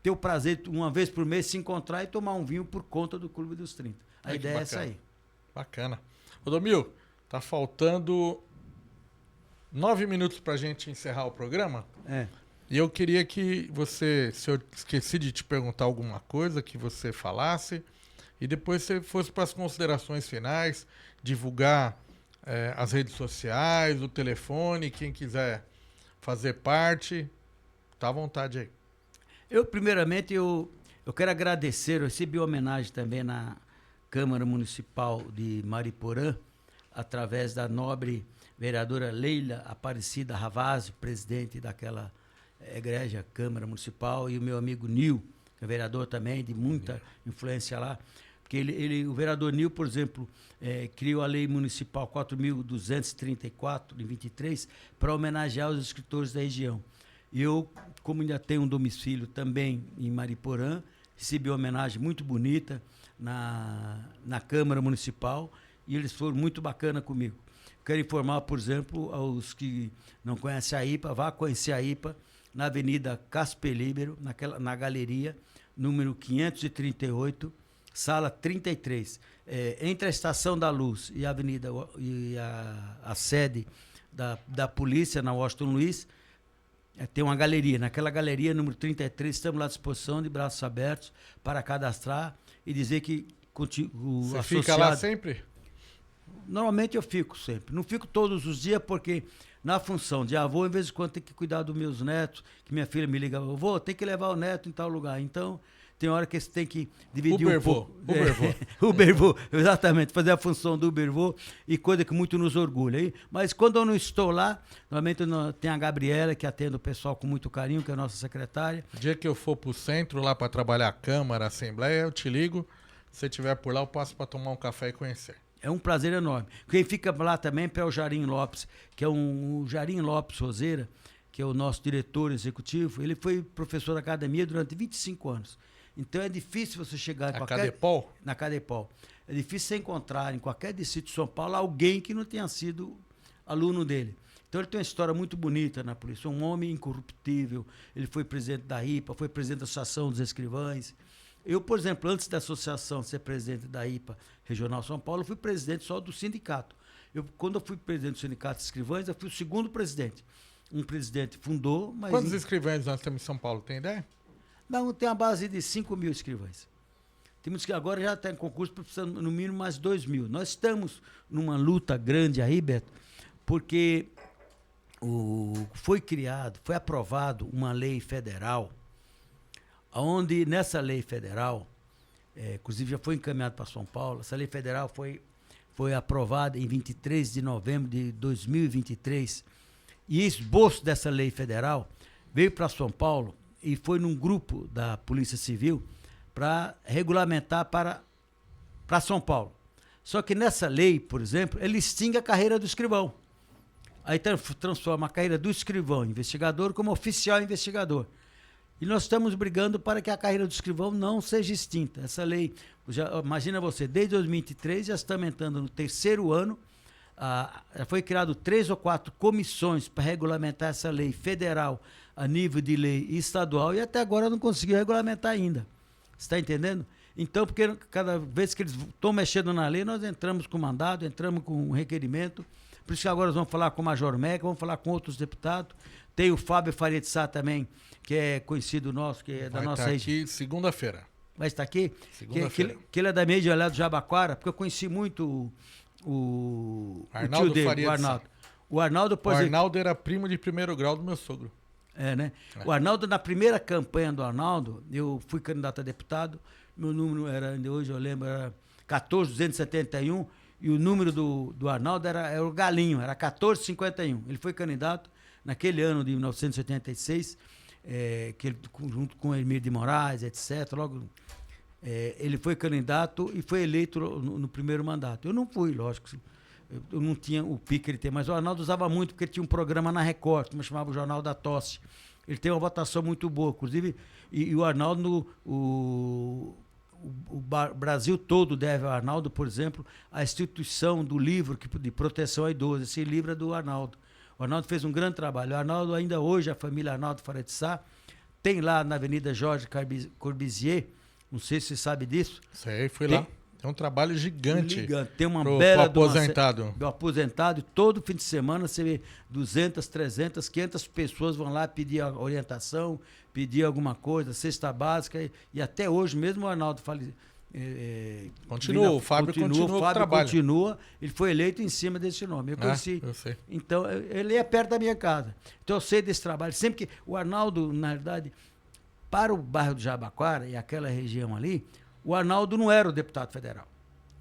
ter o prazer, uma vez por mês, se encontrar e tomar um vinho por conta do Clube dos 30. A ideia é essa aí. Bacana. Rodomil, tá faltando 9 minutos pra gente encerrar o programa. E eu queria que você, se eu esqueci de te perguntar alguma coisa, que você falasse, e depois você fosse para as considerações finais, divulgar as redes sociais, o telefone, quem quiser fazer parte, tá à vontade aí. Primeiramente, eu quero agradecer, eu recebi homenagem também na Câmara Municipal de Mariporã, através da nobre vereadora Leila Aparecida Ravazzi, presidente daquela egrégia Câmara Municipal, e o meu amigo Nil, que é vereador também, de muita influência lá, porque o vereador Nil, por exemplo, criou a Lei Municipal 4.234, de 23, para homenagear os escritores da região. E eu, como ainda tenho um domicílio também em Mariporã, recebi uma homenagem muito bonita na Câmara Municipal e eles foram muito bacana comigo. Quero informar, por exemplo, aos que não conhecem a IPA, vá conhecer a IPA na Avenida Casper Libero, na galeria, número 538, sala 33. Entre a Estação da Luz e a avenida e a sede da polícia, na Washington Luiz, tem uma galeria. Naquela galeria, número 33, estamos lá à disposição, de braços abertos, para cadastrar e dizer que o Você associado... fica lá sempre? Normalmente eu fico sempre. Não fico todos os dias porque na função de avô, em vez de quando tem que cuidar dos meus netos, que minha filha me liga, avô, tem que levar o neto em tal lugar. Então, tem hora que você tem que dividir um pouco. Ubervô, exatamente, fazer a função do Ubervô e coisa que muito nos orgulha. Hein? Mas quando eu não estou lá, normalmente tem a Gabriela, que atende o pessoal com muito carinho, que é a nossa secretária. O dia que eu for pro centro lá para trabalhar a Câmara, a Assembleia, eu te ligo. Se você estiver por lá, eu passo para tomar um café e conhecer. É um prazer enorme. Quem fica lá também é o Jarim Lopes, que é o Jarim Lopes Roseira, que é o nosso diretor executivo. Ele foi professor da academia durante 25 anos. Então é difícil você chegar em qualquer... Cadepol? Na Cadepol. É difícil você encontrar em qualquer distrito de São Paulo alguém que não tenha sido aluno dele. Então ele tem uma história muito bonita na polícia. Um homem incorruptível. Ele foi presidente da IPA, foi presidente da Associação dos Escrivães. Eu, por exemplo, antes da associação ser presidente da IPA Regional São Paulo, eu fui presidente só do sindicato. Quando eu fui presidente do Sindicato de Escrivães, eu fui o segundo presidente. Um presidente fundou, mas... Quantos escrivães nós temos em São Paulo? Tem ideia? Não, tem a base de 5 mil escrivães. Temos que agora já está em concurso, precisando no mínimo mais 2 mil. Nós estamos numa luta grande aí, Beto, porque foi aprovado uma lei federal, onde nessa lei federal, inclusive já foi encaminhado para São Paulo, essa lei federal foi aprovada em 23 de novembro de 2023, e esboço dessa lei federal veio para São Paulo e foi num grupo da Polícia Civil para regulamentar para São Paulo. Só que nessa lei, por exemplo, ele extingue a carreira do escrivão. Aí transforma a carreira do escrivão investigador como oficial investigador. E nós estamos brigando para que a carreira do escrivão não seja extinta. Essa lei, imagina você, desde 2023 já estamos entrando no 3º ano, já foi criado 3 ou 4 comissões para regulamentar essa lei federal a nível de lei estadual e até agora não conseguiu regulamentar ainda. Você está entendendo? Então, porque cada vez que eles estão mexendo na lei, nós entramos com mandado, entramos com requerimento. Por isso que agora nós vamos falar com o Major Meca, vamos falar com outros deputados. Tem o Fábio Faria de Sá também, que é conhecido nosso, que é da nossa região. Vai estar aqui segunda-feira. Vai estar aqui? Segunda-feira. Que ele é da mídia lá do Jabaquara, porque eu conheci muito o Arnaldo tio dele, Faria o Arnaldo. O Arnaldo, o Arnaldo era primo de 1º grau do meu sogro. Né? O Arnaldo, na primeira campanha do Arnaldo, eu fui candidato a deputado, meu número era, hoje eu lembro, era 14.271, e o número do Arnaldo era o Galinho, era 1451. Ele foi candidato naquele ano de 1986, que ele, junto com Hermílio de Moraes, etc. Logo, ele foi candidato e foi eleito no primeiro mandato. Eu não fui, lógico. Eu não tinha o pique que ele tem, mas o Arnaldo usava muito porque ele tinha um programa na Record, que chamava o Jornal da Tosse. Ele tem uma votação muito boa, inclusive, e o Arnaldo, o Brasil todo deve ao Arnaldo, por exemplo, a instituição do livro de proteção a idosos. Esse livro é do Arnaldo. O Arnaldo fez um grande trabalho. O Arnaldo, ainda hoje, a família Arnaldo Faria de Sá, tem lá na Avenida Jorge Corbusier, não sei se você sabe disso. Sei, fui lá. É um trabalho gigante. Tem uma bela... aposentado. Do aposentado. E todo fim de semana você vê 200, 300, 500 pessoas vão lá pedir orientação, pedir alguma coisa, cesta básica. E até hoje, mesmo o Arnaldo continua, o Fábio continua com o trabalho. Continua, ele foi eleito em cima desse nome. Eu conheci. Eu sei. Então, ele é perto da minha casa. Então, eu sei desse trabalho. Sempre que o Arnaldo, na verdade, para o bairro do Jabaquara e aquela região ali, o Arnaldo não era o deputado federal.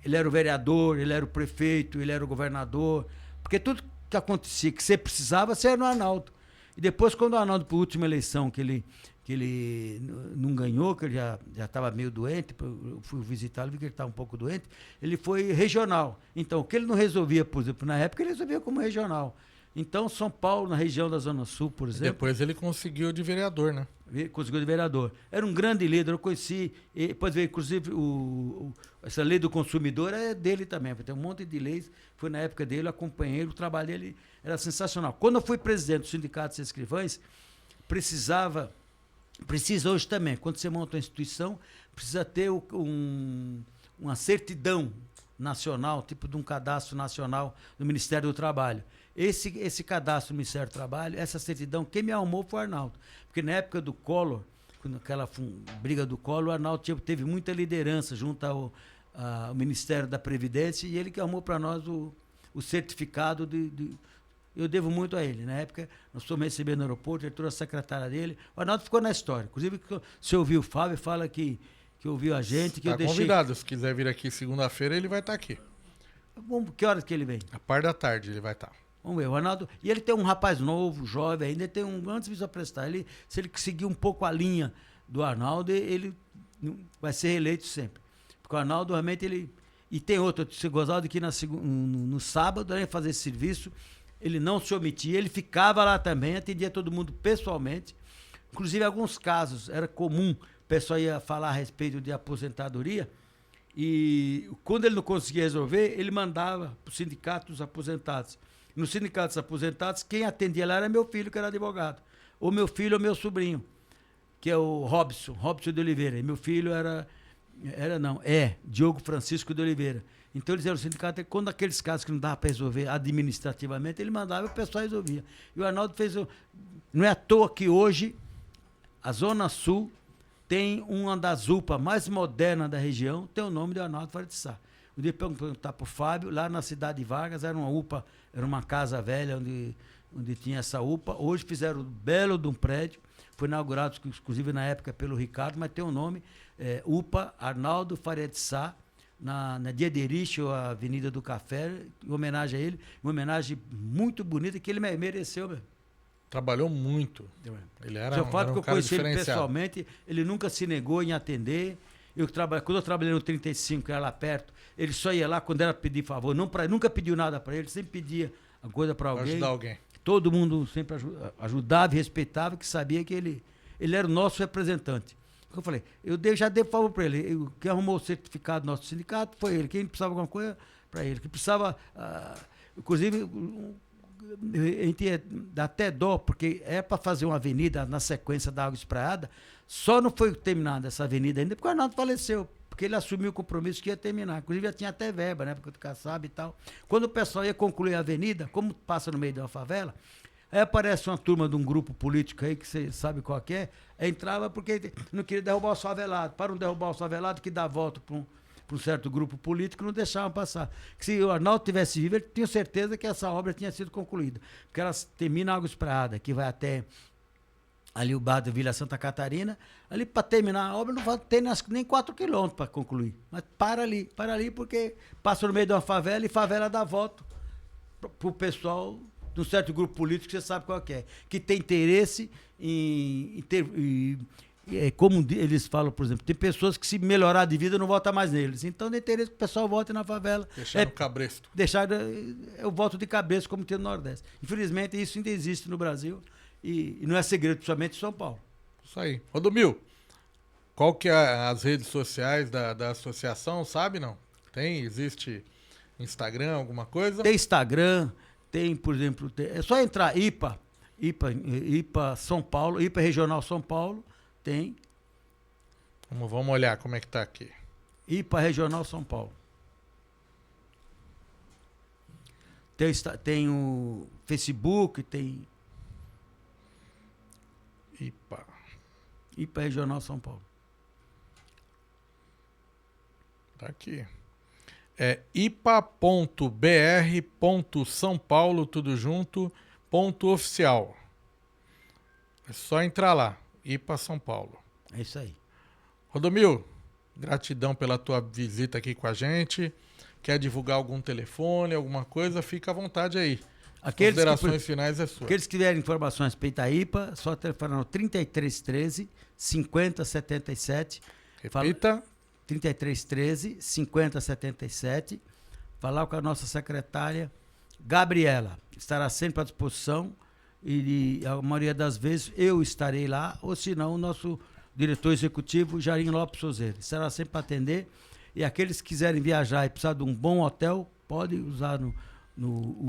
Ele era o vereador, ele era o prefeito, ele era o governador. Porque tudo que acontecia, que você precisava, você era no Arnaldo. E depois, quando o Arnaldo, para a última eleição, que ele não ganhou, que ele já estava meio doente, eu fui visitá-lo, vi que ele estava um pouco doente, ele foi regional. Então, o que ele não resolvia, por exemplo, na época, ele resolvia como regional. Então, São Paulo, na região da Zona Sul, por exemplo... Depois ele conseguiu de vereador, né? Conseguiu de vereador. Era um grande líder, eu conheci... Depois veio, inclusive, essa lei do consumidor é dele também. Tem um monte de leis, foi na época dele, eu acompanhei, o trabalho dele era sensacional. Quando eu fui presidente do Sindicato de Escrivães, precisa hoje também, quando você monta uma instituição, precisa ter uma certidão nacional, tipo de um cadastro nacional do Ministério do Trabalho. Esse cadastro do Ministério do Trabalho, essa certidão, quem me arrumou foi o Arnaldo. Porque na época do Collor, naquela briga do Collor, o Arnaldo teve muita liderança junto o Ministério da Previdência, e ele que arrumou para nós o certificado eu devo muito a ele. Na época, nós fomos recebendo no aeroporto, ele trouxe a secretária dele. O Arnaldo ficou na história. Inclusive, se ouviu o Fábio, fala que ouviu a gente, que eu deixei... convidado, se quiser vir aqui segunda-feira, ele vai estar aqui. Bom, que horas que ele vem? A par da tarde ele vai estar. Vamos ver, o Arnaldo... E ele tem um rapaz novo, jovem ainda, ele tem antes de apresentar, se ele seguir um pouco a linha do Arnaldo, ele vai ser reeleito sempre. Porque o Arnaldo realmente, ele... E tem outro, você gozado que no sábado, além de fazer esse serviço, ele não se omitia, ele ficava lá também, atendia todo mundo pessoalmente. Inclusive, em alguns casos, era comum, o pessoal ia falar a respeito de aposentadoria, e quando ele não conseguia resolver, ele mandava para o sindicato dos aposentados. No sindicato dos aposentados, quem atendia lá era meu filho, que era advogado. Ou meu filho ou meu sobrinho, que é o Robson de Oliveira. E meu filho é Diogo Francisco de Oliveira. Então eles eram o sindicato, quando aqueles casos que não dava para resolver administrativamente, ele mandava e o pessoal resolvia. E o Arnaldo fez... Não é à toa que hoje a Zona Sul tem uma das UPA mais modernas da região, tem o nome de Arnaldo Faria de Sá. Um dia perguntar para o Fábio, lá na cidade de Vargas era uma UPA, era uma casa velha onde tinha essa UPA. Hoje fizeram um belo de um prédio, foi inaugurado inclusive na época pelo Ricardo, mas tem o nome, UPA Arnaldo Faria de Sá, na Diederich, ou a Avenida do Café, em homenagem a ele, uma homenagem muito bonita que ele mereceu mesmo. Trabalhou muito. Ele era eu falo um que eu cara conheci ele diferenciado. pessoalmente, ele nunca se negou em atender. Quando eu trabalhei no 35, que era lá perto, ele só ia lá quando era pedir favor, nunca pediu nada para ele, sempre pedia a coisa para alguém. Ajudar alguém. Todo mundo sempre ajudava e respeitava, que sabia que ele era o nosso representante. Eu falei, já dei favor para ele. Quem arrumou o certificado do nosso sindicato foi ele. Quem precisava de alguma coisa, para ele. Que precisava, inclusive, a gente dá até dó, porque é para fazer uma avenida na sequência da Água Espraiada, só não foi terminada essa avenida ainda, porque o Arnaldo faleceu, porque ele assumiu o compromisso que ia terminar. Inclusive já tinha até verba, né, porque o Kassab e tal. Quando o pessoal ia concluir a avenida, como passa no meio de uma favela, aí aparece uma turma de um grupo político aí, que você sabe qual que é, entrava porque não queria derrubar os favelados. Para não derrubar os favelados, que dá voto para um certo grupo político, não deixavam passar. Que se o Arnaldo tivesse vivo, ele tinha certeza que essa obra tinha sido concluída. Porque ela termina a Água Espraiada, que vai até ali o bar da Vila Santa Catarina. Ali, para terminar a obra, não vai ter nem 4 quilômetros para concluir. Mas para ali, porque passa no meio de uma favela e favela dá voto para o pessoal de um certo grupo político, que você sabe qual que tem interesse como eles falam, por exemplo, tem pessoas que se melhorar de vida não votam mais neles. Então tem interesse que o pessoal vote na favela. Deixar no cabresto. Deixar o voto de cabeça, como tem no Nordeste. Infelizmente, isso ainda existe no Brasil e não é segredo, principalmente em São Paulo. Isso aí. Rodomil, qual que é as redes sociais da associação, sabe não? Existe Instagram, alguma coisa? Tem Instagram, tem, por exemplo, é só entrar IPA São Paulo, IPA Regional São Paulo, tem. Vamos olhar como é que tá aqui. IPA Regional São Paulo. Tem o Facebook, tem... IPA Regional São Paulo. Tá aqui. É ipa.br.sãopaulo, tudo junto, .oficial. É só entrar lá. IPA São Paulo. É isso aí. Rodomil, gratidão pela tua visita aqui com a gente. Quer divulgar algum telefone, alguma coisa, fica à vontade aí. Considerações finais é sua. Aqueles que tiverem informações a respeito da IPA, só telefonar no 3313 5077. Repita. 3313 5077. Falar com a nossa secretária Gabriela. Estará sempre à disposição. E a maioria das vezes eu estarei lá, ou se não, o nosso diretor executivo, Jarim Lopes Souzeira. Estará sempre para atender. E aqueles que quiserem viajar e precisar de um bom hotel, pode usar no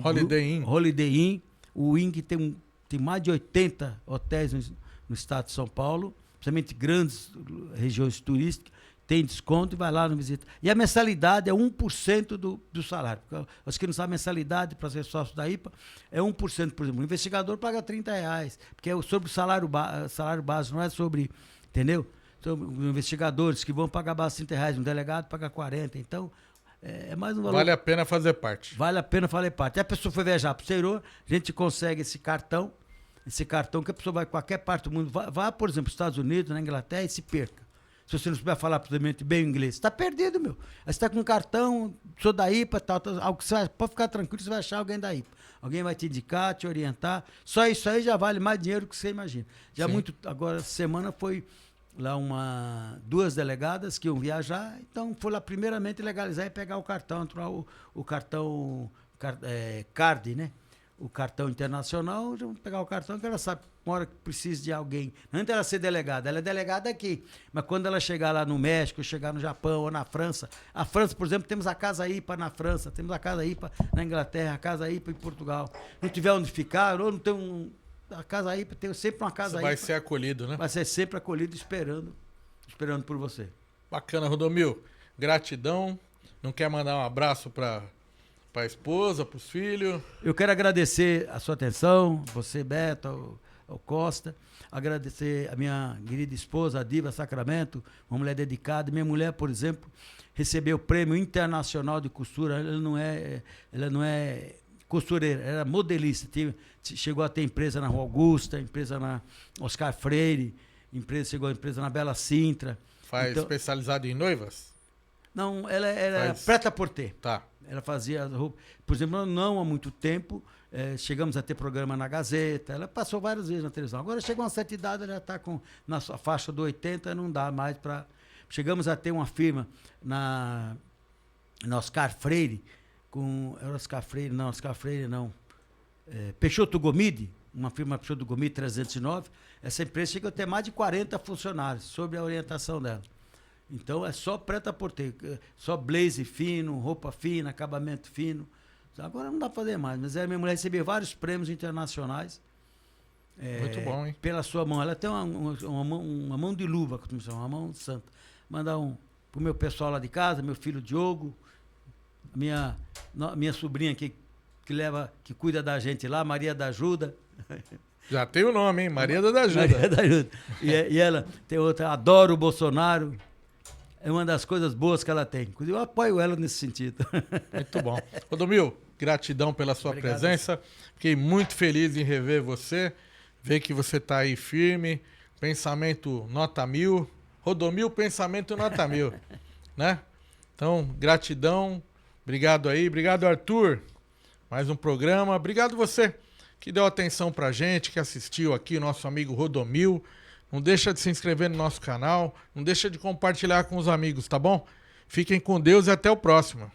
Holiday Inn. O Inn que tem mais de 80 hotéis no estado de São Paulo, principalmente grandes regiões turísticas. Tem desconto e vai lá no visita. E a mensalidade é 1% do salário. Os que não sabem, a mensalidade para ser sócio da IPA é 1%, por exemplo. O investigador paga R$30, porque é sobre o salário base, não é sobre, entendeu? são investigadores que vão pagar bastante R$30, um delegado paga 40, então é mais um valor. Vale a pena fazer parte. Vale a pena fazer parte. Até a pessoa foi viajar para o exterior, a gente consegue esse cartão que a pessoa vai em qualquer parte do mundo, vá, por exemplo, nos Estados Unidos, na Inglaterra e se perca. Se você não souber falar absolutamente bem o inglês, você está perdido, meu. Aí você está com um cartão, sou da IPA, tal, algo que você pode ficar tranquilo, você vai achar alguém da IPA. Alguém vai te indicar, te orientar. Só isso aí já vale mais dinheiro que você imagina. Já agora, semana foi lá 2 delegadas que iam viajar, então foi lá primeiramente legalizar e pegar o cartão, entrar o cartão CARD, né? O cartão internacional, vamos pegar o cartão que ela sabe, uma hora que precisa de alguém. Antes ela ser delegada, ela é delegada aqui. Mas quando ela chegar lá no México, chegar no Japão ou na França, a França, por exemplo, temos a Casa IPA na França, temos a Casa IPA na Inglaterra, a Casa IPA em Portugal. Não tiver onde ficar, ou não tem a Casa IPA, tem sempre uma Casa IPA. Vai ser acolhido, né? Vai ser sempre acolhido, esperando por você. Bacana, Rodomil. Gratidão. Não quer mandar um abraço para a esposa, para os filhos? Eu quero agradecer a sua atenção, você, Beto, ao Costa, agradecer a minha querida esposa, a Diva Sacramento, uma mulher dedicada. Minha mulher, por exemplo, recebeu o Prêmio Internacional de Costura. Ela não é costureira, era modelista. Chegou a ter empresa na Rua Augusta, empresa na Oscar Freire, chegou a empresa na Bela Sintra. Faz especializado em noivas? Não, ela era prêt-à-porter. Tá. Ela fazia roupa. Por exemplo, não há muito tempo, chegamos a ter programa na Gazeta, ela passou várias vezes na televisão. Agora chega uma certa idade, ela já está na sua faixa do 80, não dá mais para... Chegamos a ter uma firma na Oscar Freire, Oscar Freire não. Peixoto Gomide, uma firma Peixoto Gomide 309. Essa empresa chegou a ter mais de 40 funcionários, sob a orientação dela. Então é só prêt-à-porter, só blazer fino, roupa fina, acabamento fino. Agora não dá para fazer mais, mas minha mulher recebeu vários prêmios internacionais. Muito bom, hein? Pela sua mão. Ela tem uma mão de luva, como se chama, uma mão santa. Mandar pro meu pessoal lá de casa, meu filho Diogo, minha sobrinha que cuida da gente lá, Maria da Ajuda. Já tem o nome, hein? Maria da Ajuda. Maria da Ajuda. E ela tem outra, adoro o Bolsonaro. É uma das coisas boas que ela tem. Inclusive, eu apoio ela nesse sentido. Muito bom. Rodomil, gratidão pela sua presença. Fiquei muito feliz em rever você, ver que você está aí firme. Pensamento nota 1000. Rodomil, pensamento nota 1000. Né? Então, gratidão. Obrigado aí. Obrigado, Arthur. Mais um programa. Obrigado você que deu atenção pra gente, que assistiu aqui, nosso amigo Rodomil. Não deixa de se inscrever no nosso canal, não deixa de compartilhar com os amigos, tá bom? Fiquem com Deus e até o próximo.